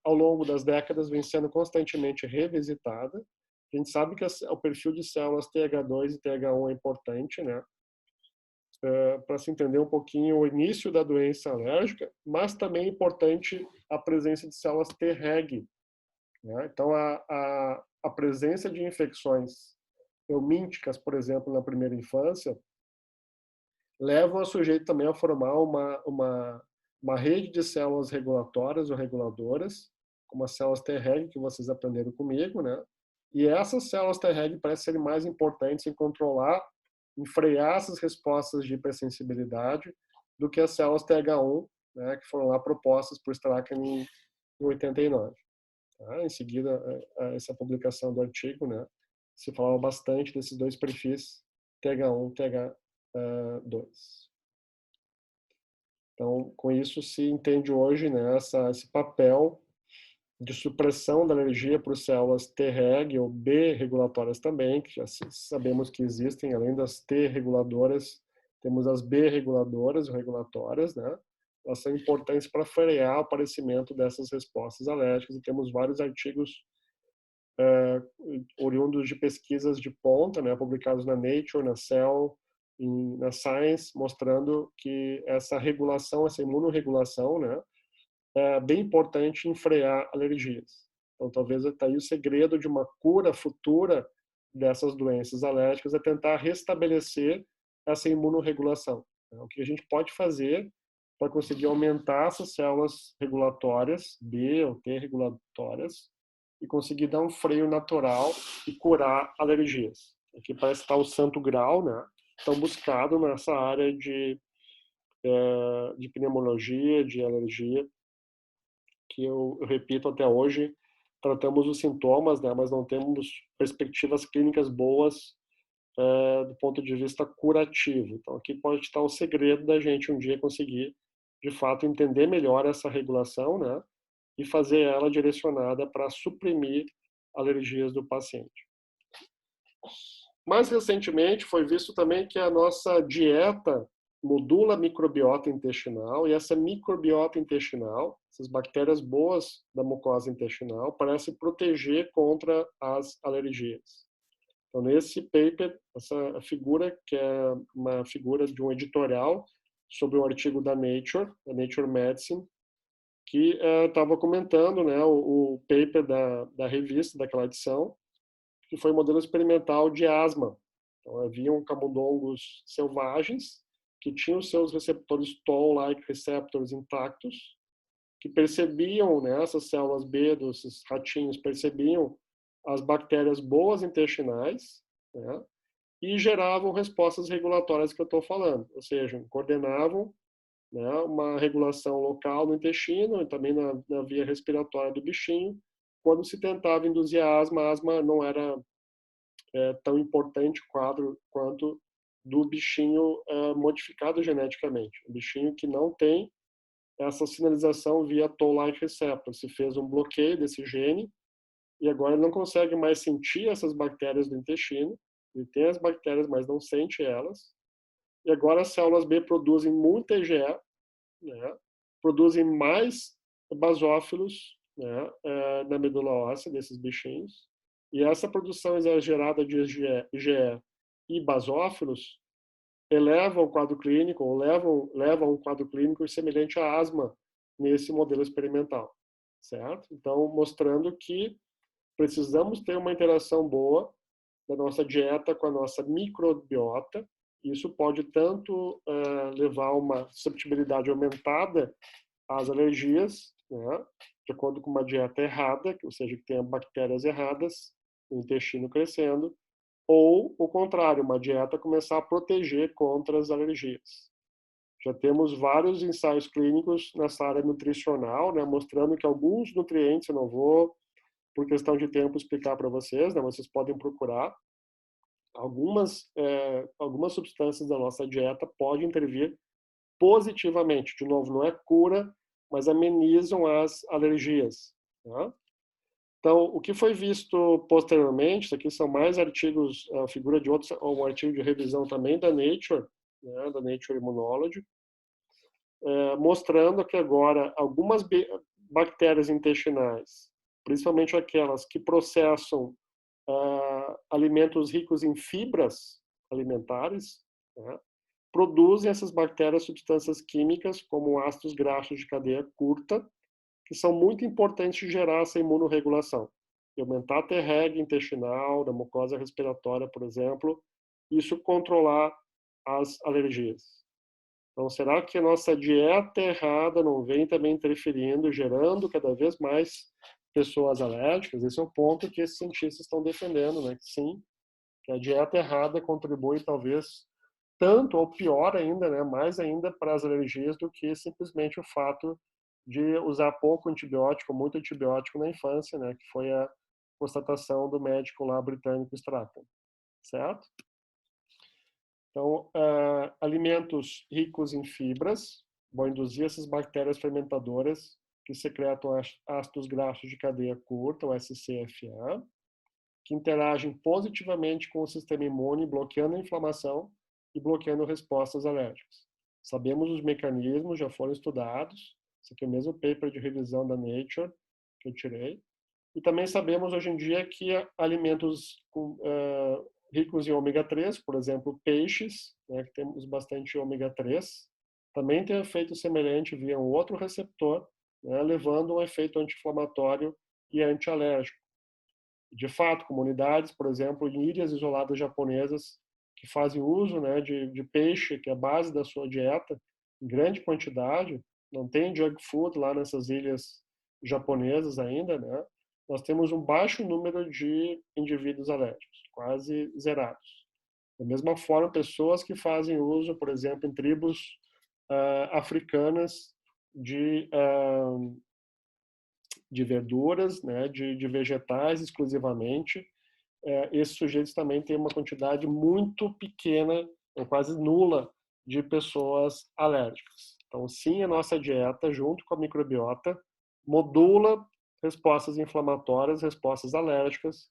Speaker 1: ao longo das décadas, vem sendo constantemente revisitada. A gente sabe que o perfil de células TH2 e TH1 é importante, né, para se entender um pouquinho o início da doença alérgica, mas também é importante a presença de células Treg, né? Então, a presença de infecções eumínticas, por exemplo, na primeira infância, levam o sujeito também a formar uma rede de células regulatórias ou reguladoras, como as células Treg, que vocês aprenderam comigo, né? E essas células Treg parecem serem mais importantes em controlar, em frear essas respostas de hipersensibilidade do que as células TH1, né, que foram lá propostas por Strachan em 89. Tá? Em seguida, essa publicação do artigo, né, se falava bastante desses dois perfis, TH1 e TH2. Então, com isso se entende hoje, né, esse papel de supressão da alergia por células Treg ou B regulatórias também, que já sabemos que existem, além das T reguladoras, temos as B reguladoras ou regulatórias, né? Elas são importantes para frear o aparecimento dessas respostas alérgicas, e temos vários artigos oriundos de pesquisas de ponta, né, publicados na Nature, na Cell, na Science, mostrando que essa regulação, essa imunorregulação, né, é bem importante em frear alergias. Então, talvez está aí o segredo de uma cura futura dessas doenças alérgicas, é tentar restabelecer essa imunorregulação. O que a gente pode fazer para conseguir aumentar essas células regulatórias, B ou T regulatórias, e conseguir dar um freio natural e curar alergias. Aqui parece estar o santo grau, né? Tão buscado nessa área de pneumologia, de alergia, que eu repito, até hoje tratamos os sintomas, né, mas não temos perspectivas clínicas boas do ponto de vista curativo. Então, aqui pode estar o segredo da gente um dia conseguir, de fato, entender melhor essa regulação, né, e fazer ela direcionada para suprimir alergias do paciente. Mais recentemente, foi visto também que a nossa dieta modula a microbiota intestinal, e essa microbiota intestinal, essas bactérias boas da mucosa intestinal, parece proteger contra as alergias. Então, nesse paper, essa figura, que é uma figura de um editorial sobre um artigo da Nature Medicine, que estava comentando, né, o paper da revista, daquela edição, que foi um modelo experimental de asma. Então, haviam camundongos selvagens que tinham seus receptores toll-like receptors intactos, que percebiam, né, essas células B desses ratinhos percebiam as bactérias boas intestinais, né, e geravam respostas regulatórias que eu estou falando, ou seja, coordenavam, né, uma regulação local no intestino e também na via respiratória do bichinho. Quando se tentava induzir a asma não era tão importante o quadro quanto do bichinho modificado geneticamente. O bichinho que não tem essa sinalização via toll-like receptor. Se fez um bloqueio desse gene e agora ele não consegue mais sentir essas bactérias do intestino. Ele tem as bactérias, mas não sente elas. E agora as células B produzem muito EGE, né? Produzem mais basófilos, né, na medula óssea desses bichinhos. E essa produção exagerada de IgE e basófilos eleva o quadro clínico, ou leva a um quadro clínico semelhante à asma nesse modelo experimental, certo? Então, mostrando que precisamos ter uma interação boa da nossa dieta com a nossa microbiota. Isso pode tanto levar a uma susceptibilidade aumentada às alergias, né, de acordo com uma dieta errada, ou seja, que tenha bactérias erradas, o intestino crescendo, ou o contrário, uma dieta começar a proteger contra as alergias. Já temos vários ensaios clínicos nessa área nutricional, né, mostrando que alguns nutrientes, eu não vou, por questão de tempo, explicar para vocês, né, vocês podem procurar, algumas substâncias da nossa dieta podem intervir positivamente. De novo, não é cura, mas amenizam as alergias. Tá? Então, o que foi visto posteriormente, isso aqui são mais artigos, a figura de outros, um artigo de revisão também da Nature, né, da Nature Immunology, mostrando que agora algumas bactérias intestinais, principalmente aquelas que processam alimentos ricos em fibras alimentares, né, produzem essas bactérias substâncias químicas como ácidos graxos de cadeia curta, que são muito importantes de gerar essa imunorregulação. E aumentar a Treg intestinal, da mucosa respiratória, por exemplo, isso controlar as alergias. Então, será que a nossa dieta errada não vem também interferindo, gerando cada vez mais pessoas alérgicas? Esse é o ponto que esses cientistas estão defendendo, né? Que sim, que a dieta errada contribui talvez tanto ou pior ainda, né? Mais ainda para as alergias do que simplesmente o fato de usar pouco antibiótico, muito antibiótico na infância, né? Que foi a constatação do médico lá britânico Stratton, certo? Então, alimentos ricos em fibras vão induzir essas bactérias fermentadoras que secretam ácidos graxos de cadeia curta, o SCFA, que interagem positivamente com o sistema imune, bloqueando a inflamação e bloqueando respostas alérgicas. Sabemos os mecanismos, já foram estudados. Esse aqui é o mesmo paper de revisão da Nature que eu tirei. E também sabemos hoje em dia que alimentos ricos em ômega 3, por exemplo, peixes, né, que temos bastante ômega 3, também tem um efeito semelhante via um outro receptor, né, levando um efeito anti-inflamatório e antialérgico. De fato, comunidades, por exemplo, em ilhas isoladas japonesas, que fazem uso, né, de peixe, que é a base da sua dieta, em grande quantidade, não tem junk food lá nessas ilhas japonesas ainda, né? Nós temos um baixo número de indivíduos alérgicos, quase zerados. Da mesma forma, pessoas que fazem uso, por exemplo, em tribos africanas de verduras, né, de vegetais exclusivamente, esses sujeitos também têm uma quantidade muito pequena, ou quase nula, de pessoas alérgicas. Então, sim, a nossa dieta, junto com a microbiota, modula respostas inflamatórias, respostas alérgicas.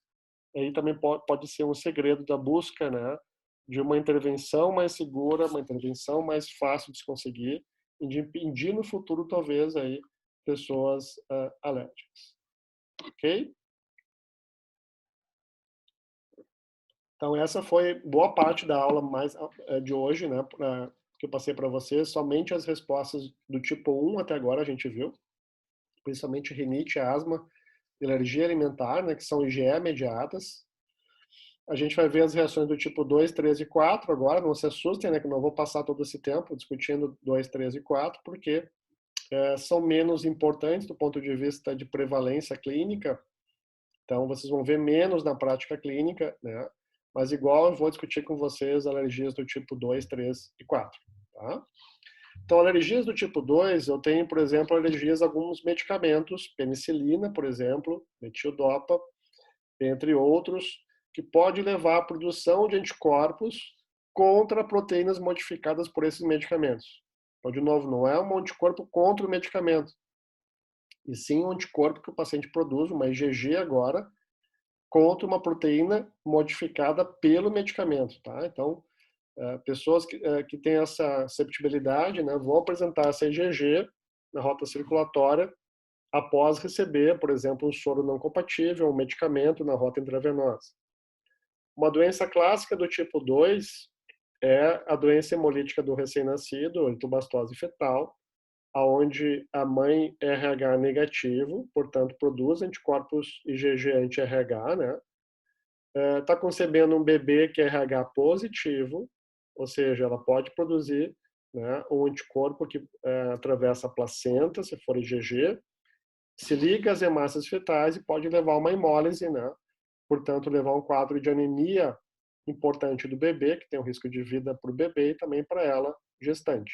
Speaker 1: E aí também pode ser um segredo da busca, né, de uma intervenção mais segura, uma intervenção mais fácil de se conseguir, e de impedir no futuro, talvez, aí, pessoas alérgicas. Ok? Então, essa foi boa parte da aula de hoje, né, que eu passei para vocês. Somente as respostas do tipo 1 até agora a gente viu, principalmente rinite, asma e alergia alimentar, né, que são IgE mediadas. A gente vai ver as reações do tipo 2, 3 e 4 agora. Não se assustem, né, que não vou passar todo esse tempo discutindo 2, 3 e 4, porque são menos importantes do ponto de vista de prevalência clínica. Então, vocês vão ver menos na prática clínica, né? Mas igual eu vou discutir com vocês alergias do tipo 2, 3 e 4, tá? Então, alergias do tipo 2, eu tenho, por exemplo, alergias a alguns medicamentos, penicilina, por exemplo, metildopa, entre outros, que pode levar à produção de anticorpos contra proteínas modificadas por esses medicamentos. Então, de novo, não é um anticorpo contra o medicamento, e sim um anticorpo que o paciente produz, uma IgG agora, contra uma proteína modificada pelo medicamento, tá? Então, pessoas que têm essa susceptibilidade, né, vão apresentar essa IgG na rota circulatória após receber, por exemplo, um soro não compatível, um medicamento na rota intravenosa. Uma doença clássica do tipo 2 é a doença hemolítica do recém-nascido, eritobastose fetal, aonde a mãe é RH negativo, portanto, produz anticorpos IgG anti-RH, né? Está concebendo um bebê que é RH positivo, ou seja, ela pode produzir, né, um anticorpo que atravessa a placenta, se for IgG, se liga às hemácias fetais e pode levar a uma hemólise, né? Portanto, levar um quadro de anemia importante do bebê, que tem um risco de vida para o bebê e também para ela, gestante.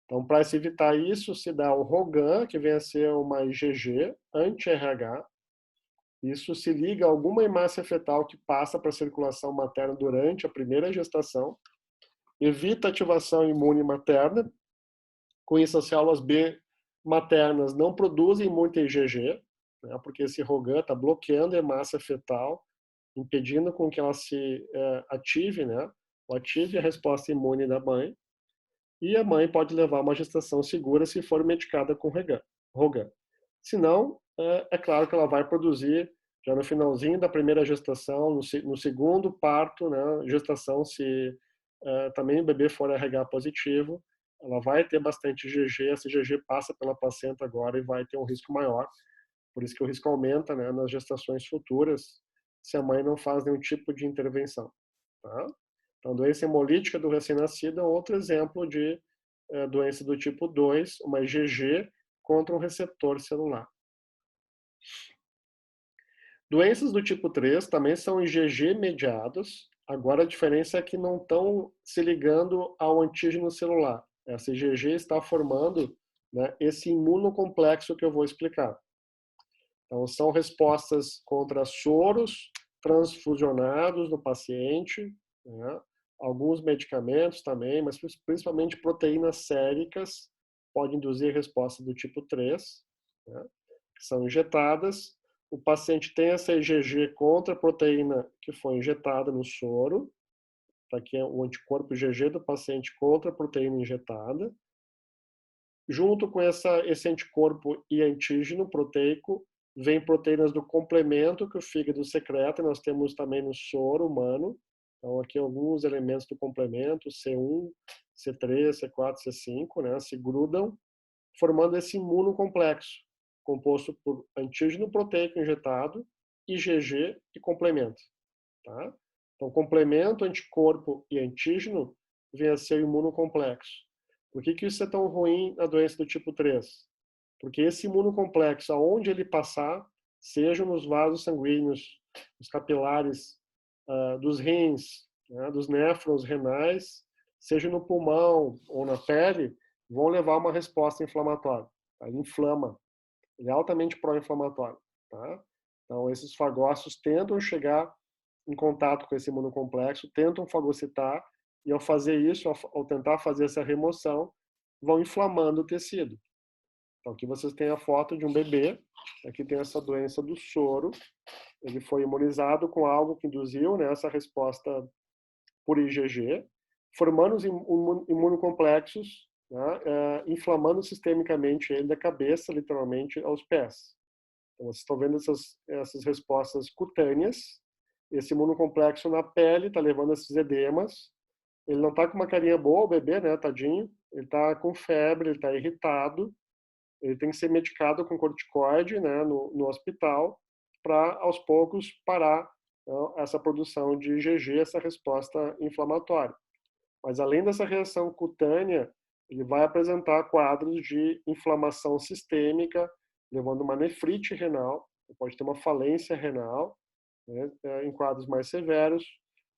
Speaker 1: Então, para se evitar isso, se dá o Rogan, que vem a ser uma IgG anti-RH. Isso se liga a alguma hemácia fetal que passa para a circulação materna durante a primeira gestação, evita a ativação imune materna, com isso as células B maternas não produzem muita IgG, né, porque esse Rogan está bloqueando a hemácia fetal, impedindo com que ela se ative, né, ou ative a resposta imune da mãe, e a mãe pode levar uma gestação segura se for medicada com Rogan. Se não, é claro que ela vai produzir já no finalzinho da primeira gestação, no segundo parto, né, gestação, se também o bebê for RH positivo, ela vai ter bastante IgG, esse IgG passa pela placenta agora e vai ter um risco maior. Por isso que o risco aumenta, né, nas gestações futuras, se a mãe não faz nenhum tipo de intervenção. Tá? Então, doença hemolítica do recém-nascido é outro exemplo de doença do tipo 2, uma IgG contra um receptor celular. Doenças do tipo 3 também são IgG mediados, agora a diferença é que não estão se ligando ao antígeno celular. Essa IgG está formando, né, esse imunocomplexo que eu vou explicar. Então, são respostas contra soros transfusionados no paciente, né? Alguns medicamentos também, mas principalmente proteínas séricas podem induzir resposta do tipo 3, né? Que são injetadas. O paciente tem essa IgG contra a proteína que foi injetada no soro, tá? Que é o anticorpo IgG do paciente contra a proteína injetada. Junto com esse anticorpo e antígeno proteico, vem proteínas do complemento que o fígado secreta, nós temos também no soro humano. Então, aqui alguns elementos do complemento, C1, C3, C4, C5, né, se grudam, formando esse imunocomplexo, composto por antígeno proteico injetado, IgG e complemento. Tá? Então, complemento, anticorpo e antígeno vem a ser o imunocomplexo. Por que isso é tão ruim na doença do tipo 3? Porque esse imunocomplexo, aonde ele passar, seja nos vasos sanguíneos, nos capilares dos rins, né, dos néfrons renais, seja no pulmão ou na pele, vão levar uma resposta inflamatória. Tá? Ele inflama. Ele é altamente pró-inflamatório. Tá? Então, esses fagócitos tentam chegar em contato com esse imunocomplexo, tentam fagocitar, e ao fazer isso, ao tentar fazer essa remoção, vão inflamando o tecido. Então, aqui vocês têm a foto de um bebê, aqui tem essa doença do soro, ele foi imunizado com algo que induziu, né, essa resposta por IgG, formando os imunocomplexos, né, inflamando sistemicamente ele da cabeça, literalmente, aos pés. Então, vocês estão vendo essas respostas cutâneas. esse imunocomplexo na pele está levando a esses edemas. Ele não está com uma carinha boa, o bebê, né, tadinho. Ele está com febre, ele está irritado. Ele tem que ser medicado com corticoide, né, no hospital, para aos poucos parar, né, essa produção de IgG, essa resposta inflamatória. Mas além dessa reação cutânea, ele vai apresentar quadros de inflamação sistêmica, levando uma nefrite renal, pode ter uma falência renal, né, em quadros mais severos,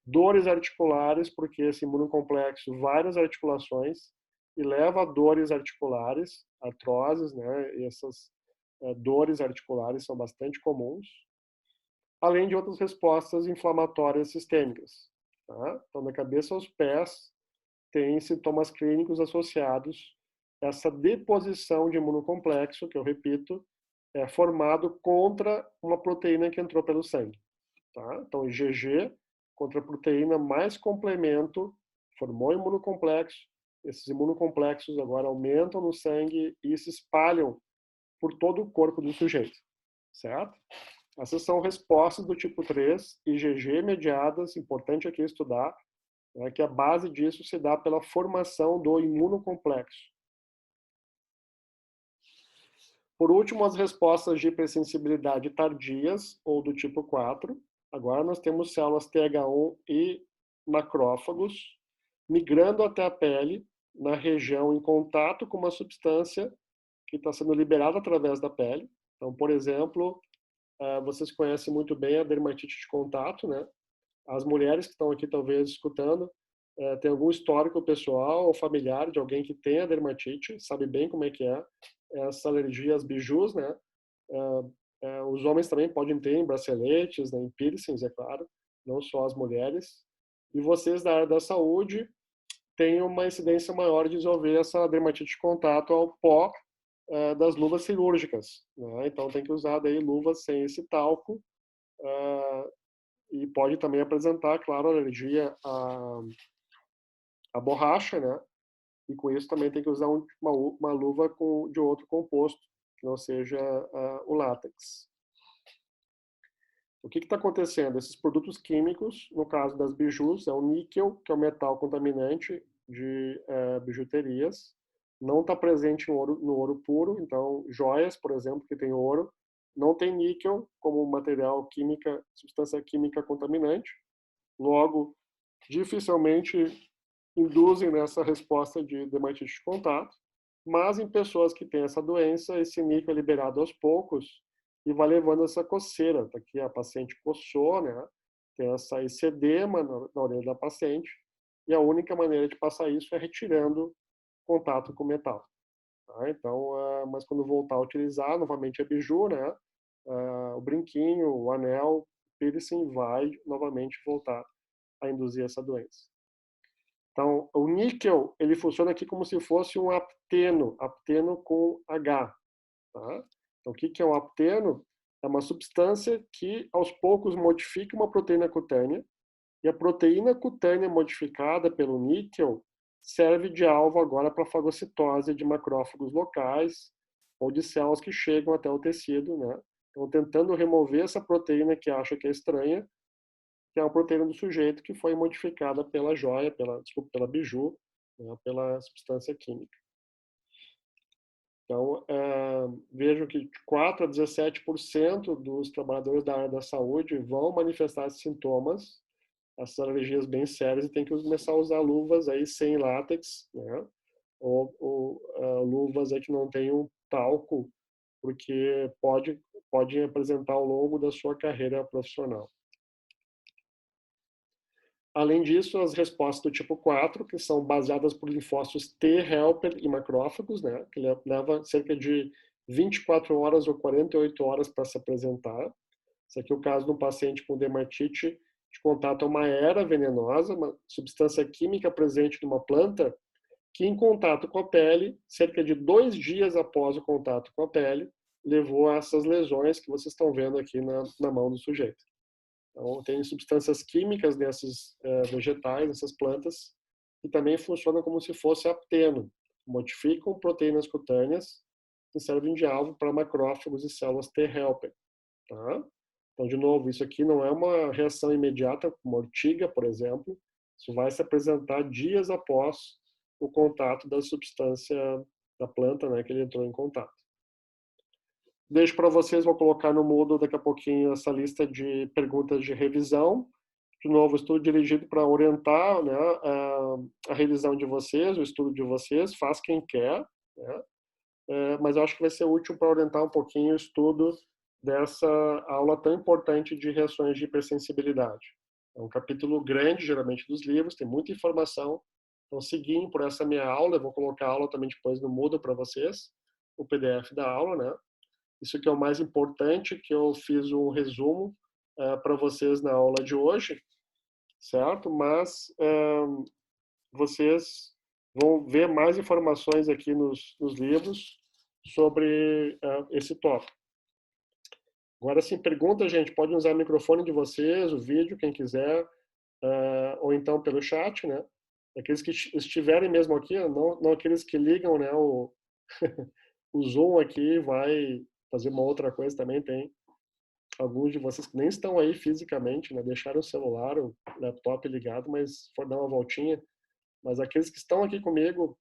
Speaker 1: dores articulares, porque esse imunocomplexo, várias articulações, e leva a dores articulares, artroses, né, e essas dores articulares são bastante comuns, além de outras respostas inflamatórias sistêmicas. Tá? Então, da cabeça aos pés, tem sintomas clínicos associados a essa deposição de imunocomplexo, que eu repito, é formado contra uma proteína que entrou pelo sangue. Tá? Então, IgG contra a proteína mais complemento formou imunocomplexo. Esses imunocomplexos agora aumentam no sangue e se espalham por todo o corpo do sujeito, certo? Essas são respostas do tipo 3, IgG mediadas, importante aqui estudar, né, que a base disso se dá pela formação do imunocomplexo. Por último, as respostas de hipersensibilidade tardias, ou do tipo 4. Agora nós temos células TH1 e macrófagos migrando até a pele, na região em contato com uma substância que está sendo liberada através da pele. Então, por exemplo, vocês conhecem muito bem a dermatite de contato, né? As mulheres que estão aqui talvez escutando, tem algum histórico pessoal ou familiar de alguém que tem a dermatite, sabe bem como é que é essa alergia às bijus, né? Os homens também podem ter em braceletes, né, em piercings, é claro, não só as mulheres. E vocês da área da saúde têm uma incidência maior de desenvolver essa dermatite de contato ao pó das luvas cirúrgicas, né? Então tem que usar daí luvas sem esse talco, e pode também apresentar, claro, alergia à borracha, né? E com isso também tem que usar uma luva de outro composto, que não seja o látex. O que está acontecendo? Esses produtos químicos, no caso das bijus, é o níquel, que é o metal contaminante de bijuterias, não está presente no ouro puro, então joias, por exemplo, que tem ouro, não tem níquel como material química, substância química contaminante, logo, dificilmente induzem nessa resposta de dermatite de contato, mas em pessoas que têm essa doença, esse níquel é liberado aos poucos e vai levando essa coceira. Aqui a paciente coçou, né? Tem esse edema na orelha da paciente, e a única maneira de passar isso é retirando contato com o metal. Tá? Então, mas quando voltar a utilizar, novamente a biju, né? O brinquinho, o anel, o piercing vai novamente voltar a induzir essa doença. Então, o níquel, ele funciona aqui como se fosse um apteno, apteno com H. Tá? Então, o que é um apteno? É uma substância que, aos poucos, modifica uma proteína cutânea, e a proteína cutânea modificada pelo níquel serve de alvo agora para a fagocitose de macrófagos locais ou de células que chegam até o tecido, né? Então, tentando remover essa proteína que acha que é estranha, que é uma proteína do sujeito que foi modificada pela joia, pela biju, né, pela substância química. Então, vejo que de 4 a 17% dos trabalhadores da área da saúde vão manifestar esses sintomas, essas alergias bem sérias, e tem que começar a usar luvas aí sem látex, né? Ou luvas aí que não tenham talco, porque pode apresentar ao longo da sua carreira profissional. Além disso, as respostas do tipo 4, que são baseadas por linfócitos T helper e macrófagos, né, que leva cerca de 24 horas ou 48 horas para se apresentar. Esse aqui é o caso de um paciente com dermatite de contato a uma era venenosa, uma substância química presente numa planta, que em contato com a pele, cerca de 2 dias após o contato com a pele, levou a essas lesões que vocês estão vendo aqui na mão do sujeito. Então, tem substâncias químicas nesses vegetais, nessas plantas, que também funcionam como se fosse apteno, modificam proteínas cutâneas que servem de alvo para macrófagos e células T helper. Tá? Então, de novo, isso aqui não é uma reação imediata, como a ortiga, por exemplo. Isso vai se apresentar dias após o contato da substância da planta, né, que ele entrou em contato. Deixo para vocês, vou colocar no Moodle daqui a pouquinho essa lista de perguntas de revisão. De novo, estudo dirigido para orientar, né, a revisão de vocês, o estudo de vocês, faz quem quer, né? Mas eu acho que vai ser útil para orientar um pouquinho o estudo dessa aula tão importante de reações de hipersensibilidade. É um capítulo grande, geralmente, dos livros, tem muita informação. Então, seguindo por essa minha aula, eu vou colocar a aula também depois no Moodle para vocês, o PDF da aula, né? Isso que é o mais importante, que eu fiz um resumo para vocês na aula de hoje, certo? Mas vocês vão ver mais informações aqui nos livros sobre esse tópico. Agora, sim, pergunta, gente, pode usar o microfone de vocês, o vídeo, quem quiser, ou então pelo chat, né? Aqueles que estiverem mesmo aqui, não aqueles que ligam, né, o, o Zoom aqui vai fazer uma outra coisa também, tem alguns de vocês que nem estão aí fisicamente, né, deixaram o celular, o laptop ligado, mas for dar uma voltinha. Mas aqueles que estão aqui comigo,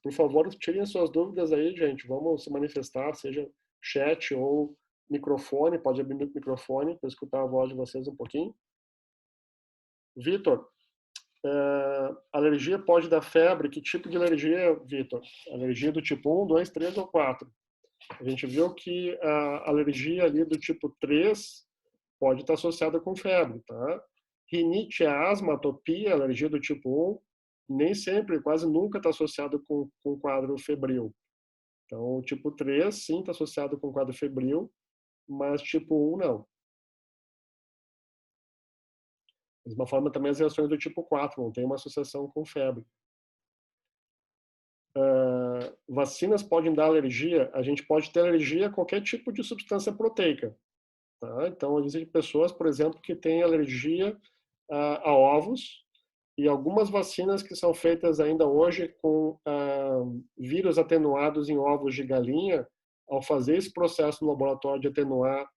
Speaker 1: por favor, tirem suas dúvidas aí, gente. Vamos se manifestar, seja chat ou microfone. Pode abrir o microfone para escutar a voz de vocês um pouquinho. Vitor, alergia pode dar febre? Que tipo de alergia, Vitor? Alergia do tipo 1, 2, 3 ou 4? A gente viu que a alergia ali do tipo 3 pode estar associada com febre, tá? Rinite, asma, atopia, alergia do tipo 1, nem sempre, quase nunca está associado com quadro febril. Então, o tipo 3, sim, está associado com quadro febril, mas tipo 1, não. Da mesma forma, também as reações do tipo 4 não tem uma associação com febre. Vacinas podem dar alergia? A gente pode ter alergia a qualquer tipo de substância proteica. Tá? Então, existem pessoas, por exemplo, que têm alergia a ovos, e algumas vacinas que são feitas ainda hoje com vírus atenuados em ovos de galinha, ao fazer esse processo no laboratório de atenuar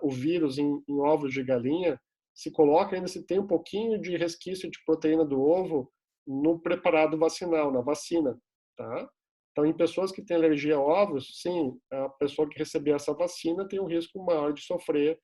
Speaker 1: o vírus em ovos de galinha, se coloca ainda, se tem um pouquinho de resquício de proteína do ovo no preparado vacinal, na vacina, tá? Então, em pessoas que têm alergia a ovos, sim, a pessoa que receber essa vacina tem um risco maior de sofrer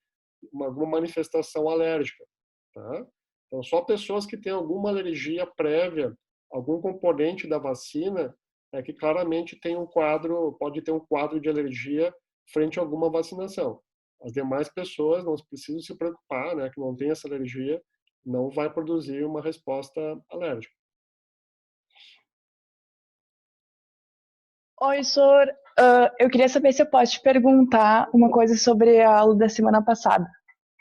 Speaker 1: alguma manifestação alérgica, tá? Então, só pessoas que têm alguma alergia prévia, algum componente da vacina, é que claramente tem um quadro, pode ter um quadro de alergia frente a alguma vacinação. As demais pessoas não precisam se preocupar, né, que não tem essa alergia, não vai produzir uma resposta alérgica.
Speaker 2: Oi, Sor. Eu queria saber se eu posso te perguntar uma coisa sobre a aula da semana passada.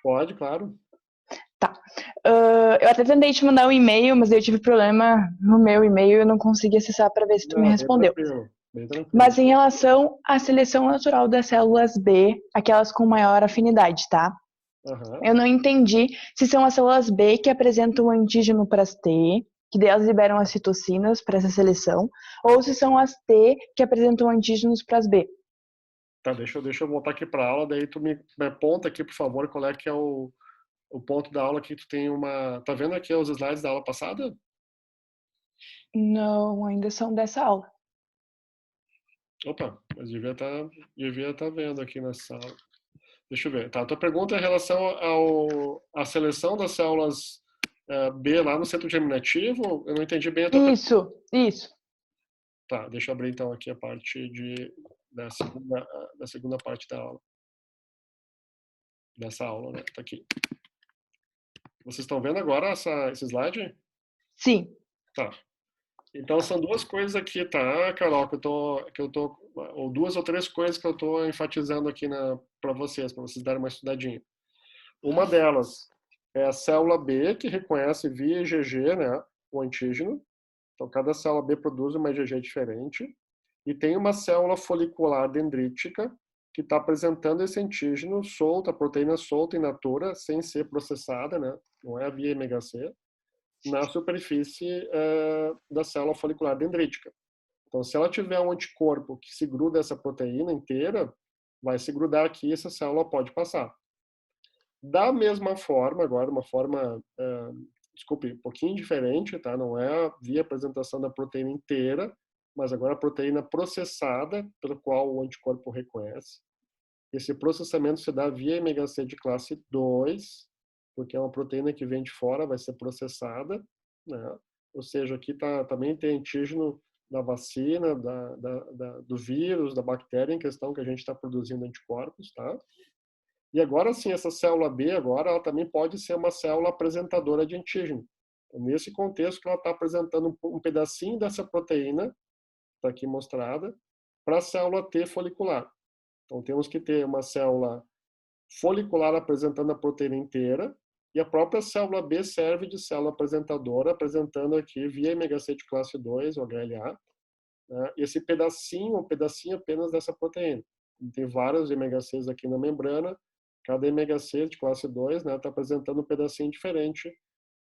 Speaker 1: Pode, claro.
Speaker 2: Tá. Eu até tentei te mandar um e-mail, mas eu tive problema no meu e-mail e eu não consegui acessar para ver se tu me
Speaker 1: Não, bem
Speaker 2: respondeu.
Speaker 1: tranquilo, bem tranquilo.
Speaker 2: Mas em relação à seleção natural das células B, aquelas com maior afinidade, tá?
Speaker 1: Uhum.
Speaker 2: Eu não entendi se são as células B que apresentam o antígeno para as T, que delas liberam as citocinas para essa seleção, ou se são as T que apresentam antígenos para as B.
Speaker 1: Tá, deixa eu voltar aqui para a aula, daí tu me aponta aqui, por favor, qual é que é o ponto da aula que tu tem uma... Tá vendo aqui os slides da aula passada?
Speaker 2: Não, ainda são dessa aula.
Speaker 1: Opa, mas devia tá vendo aqui na sala. Deixa eu ver. Tá, a tua pergunta é em relação à seleção das células B lá no centro germinativo? Eu não entendi bem a tua pergunta.
Speaker 2: Isso.
Speaker 1: Tá, deixa eu abrir então aqui a parte da segunda parte da aula. Dessa aula, né? Tá aqui. Vocês estão vendo agora esse slide?
Speaker 2: Sim.
Speaker 1: Tá. Então são duas coisas aqui, tá, Carol, ou duas ou três coisas que eu tô enfatizando aqui para vocês darem uma estudadinha. Uma delas é a célula B, que reconhece via IgG, né, o antígeno. Então cada célula B produz uma IgG diferente. E tem uma célula folicular dendrítica que está apresentando esse antígeno solto, a proteína solta in natura, sem ser processada, né, não é via MHC, na superfície da célula folicular dendrítica. Então, se ela tiver um anticorpo que se gruda essa proteína inteira, vai se grudar aqui e essa célula pode passar. Da mesma forma, agora uma forma, desculpe, um pouquinho diferente, tá? Não é via apresentação da proteína inteira, mas agora a proteína processada, pelo qual o anticorpo reconhece. Esse processamento se dá via MHC de classe 2, porque é uma proteína que vem de fora, vai ser processada, né? Ou seja, aqui também tem antígeno da vacina, do vírus, da bactéria em questão que a gente está produzindo anticorpos, tá? E agora sim, essa célula B, agora ela também pode ser uma célula apresentadora de antígeno. Então, nesse contexto que ela está apresentando um pedacinho dessa proteína, está aqui mostrada, para a célula T folicular. Então, temos que ter uma célula folicular apresentando a proteína inteira, e a própria célula B serve de célula apresentadora, apresentando aqui via MHC de classe 2, o HLA, né, esse pedacinho, um pedacinho apenas dessa proteína. Tem vários MHCs aqui na membrana, cada MHC de classe 2 está, né, apresentando um pedacinho diferente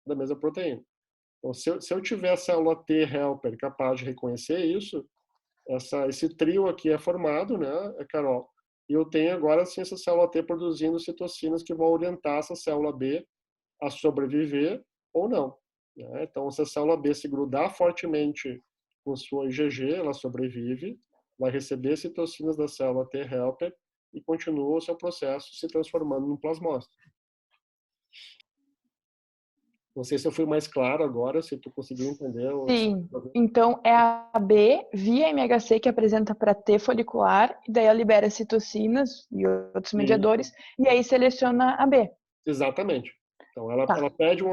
Speaker 1: da mesma proteína. Então, se eu tiver a célula T helper capaz de reconhecer isso, esse trio aqui é formado, né, Carol? E eu tenho agora sim essa célula T produzindo citocinas que vão orientar essa célula B a sobreviver ou não, né? Então, se a célula B se grudar fortemente com sua IgG, ela sobrevive, vai receber citocinas da célula T helper e continua o seu processo se transformando num plasmócito. Não sei se eu fui mais claro agora, se tu conseguiu entender.
Speaker 2: Sim, então é a B via MHC que apresenta para T folicular, e daí ela libera citocinas e outros mediadores, e aí seleciona a B.
Speaker 1: Exatamente. Então ela,
Speaker 2: Tá.
Speaker 1: ela pede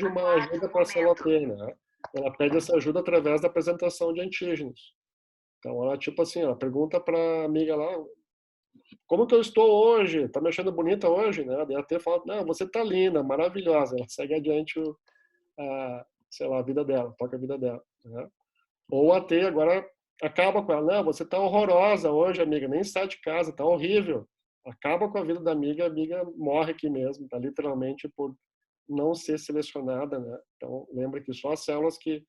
Speaker 1: uma ajuda para a célula T, né? Ela pede essa ajuda através da apresentação de antígenos. Então ela, tipo assim, ela pergunta para a amiga lá, como que eu estou hoje? Tá me achando bonita hoje, né? Daí a T fala, não, você tá linda, maravilhosa. Ela segue adiante sei lá, a vida dela, toca a vida dela, né? Ou a T agora acaba com ela, não, você tá horrorosa hoje, amiga, nem sai de casa, tá horrível. Acaba com a vida da amiga, a amiga morre aqui mesmo, tá literalmente por não ser selecionada, né? Então, lembra que só as células que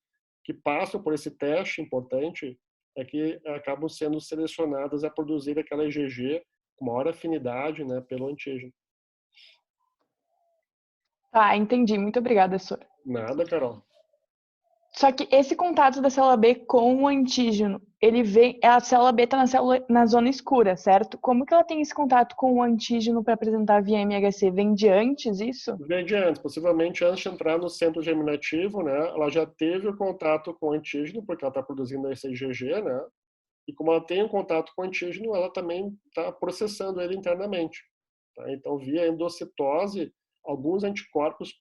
Speaker 1: passam por esse teste importante é que acabam sendo selecionadas a produzir aquela IgG com maior afinidade, né, pelo antígeno.
Speaker 2: Tá, entendi. Muito obrigada, Sor.
Speaker 1: Nada, Carol.
Speaker 2: Só que esse contato da célula B com o antígeno, ele vem, a célula B está na zona escura, certo? Como que ela tem esse contato com o antígeno para apresentar via MHC? Vem de antes isso?
Speaker 1: Vem de antes, possivelmente antes de entrar no centro germinativo, né, ela já teve o contato com o antígeno, porque ela está produzindo esse IgG, né, e como ela tem o contato com o antígeno, ela também está processando ele internamente. Tá? Então, via endocitose, alguns anticorpos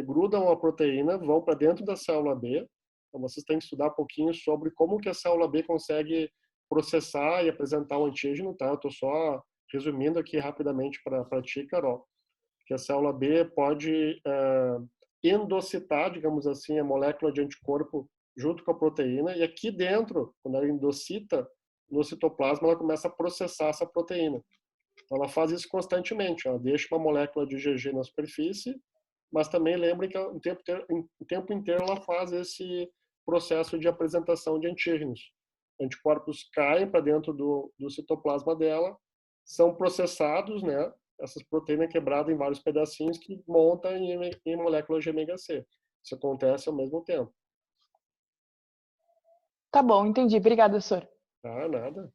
Speaker 1: grudam a proteína, vão para dentro da célula B. Então, vocês têm que estudar um pouquinho sobre como que a célula B consegue processar e apresentar o antígeno, tá? Eu estou só resumindo aqui rapidamente para ti, Carol, que a célula B pode endocitar, digamos assim, a molécula de anticorpo junto com a proteína, e aqui dentro, quando ela endocita, no citoplasma, ela começa a processar essa proteína. Então, ela faz isso constantemente, ela deixa uma molécula de IgG na superfície, mas também lembre que o tempo inteiro ela faz esse processo de apresentação de antígenos. Anticorpos caem para dentro do citoplasma dela, são processados, né? Essas proteínas quebradas em vários pedacinhos que montam em moléculas de MHC. Isso acontece ao mesmo tempo.
Speaker 2: Tá bom, entendi. Obrigada, Sor.
Speaker 1: Ah, nada.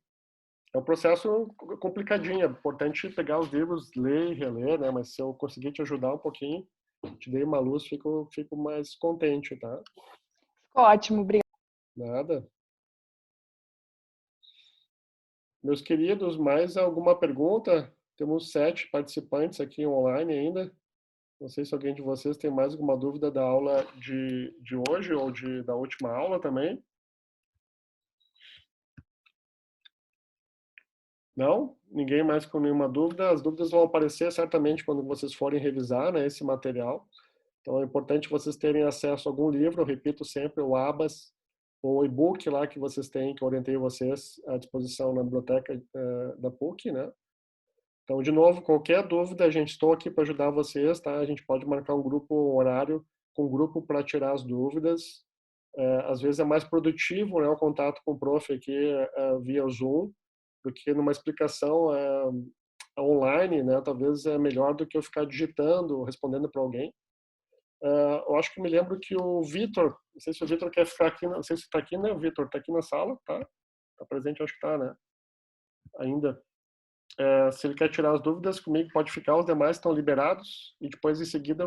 Speaker 1: É um processo complicadinho, é importante pegar os livros, ler e reler, né? Mas se eu conseguir te ajudar um pouquinho, te dei uma luz, fico mais contente, tá?
Speaker 2: Ficou ótimo, obrigada.
Speaker 1: Nada. Meus queridos, mais alguma pergunta? Temos 7 participantes aqui online ainda. Não sei se alguém de vocês tem mais alguma dúvida da aula de hoje ou da última aula também. Não? Ninguém mais com nenhuma dúvida? As dúvidas vão aparecer certamente quando vocês forem revisar, né, esse material. Então é importante vocês terem acesso a algum livro, eu repito sempre, o ABAS, ou o e-book lá que vocês têm, que eu orientei vocês à disposição na biblioteca da PUC, né? Então, de novo, qualquer dúvida, a gente estou aqui para ajudar vocês, tá? A gente pode marcar um grupo horário com um grupo para tirar as dúvidas. Às vezes é mais produtivo, né, o contato com o prof aqui via Zoom, porque numa explicação online, né? Talvez é melhor do que eu ficar digitando, respondendo para alguém. Eu acho que me lembro que o Vitor, não sei se o Vitor quer ficar aqui, não sei se está aqui, né? O Vitor está aqui na sala, tá? Está presente, acho que está, né? Ainda. Se ele quer tirar as dúvidas comigo, pode ficar, os demais estão liberados. E depois, em seguida,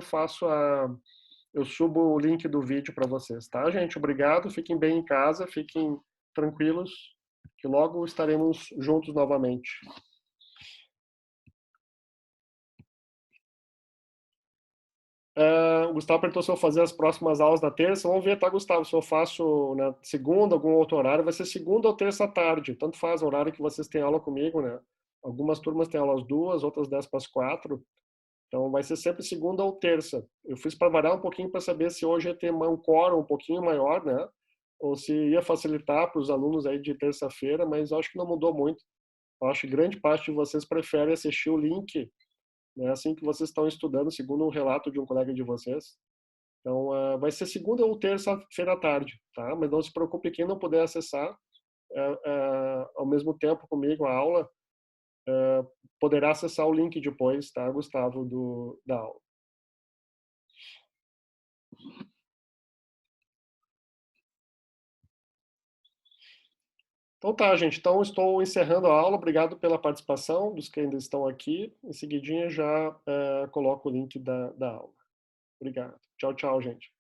Speaker 1: eu subo o link do vídeo para vocês, tá, gente? Obrigado, fiquem bem em casa, fiquem tranquilos, que logo estaremos juntos novamente. O Gustavo perguntou se eu vou fazer as próximas aulas na terça. Vamos ver, tá, Gustavo? Se eu faço na segunda, algum outro horário, vai ser segunda ou terça à tarde. Tanto faz o horário que vocês têm aula comigo, né? Algumas turmas têm aula às 2, outras 10 para as 4. Então vai ser sempre segunda ou terça. Eu fiz para variar um pouquinho para saber se hoje ia ter um quórum um pouquinho maior, né? Ou se ia facilitar para os alunos aí de terça-feira, mas eu acho que não mudou muito. Eu acho que grande parte de vocês prefere assistir o link, né, assim que vocês estão estudando, segundo um relato de um colega de vocês. Então, vai ser segunda ou terça-feira à tarde, tá? Mas não se preocupe, quem não puder acessar ao mesmo tempo comigo a aula, poderá acessar o link depois, tá, Gustavo, da aula. Então tá, gente. Então estou encerrando a aula. Obrigado pela participação dos que ainda estão aqui. Em seguidinha já coloco o link da aula. Obrigado. Tchau, tchau, gente.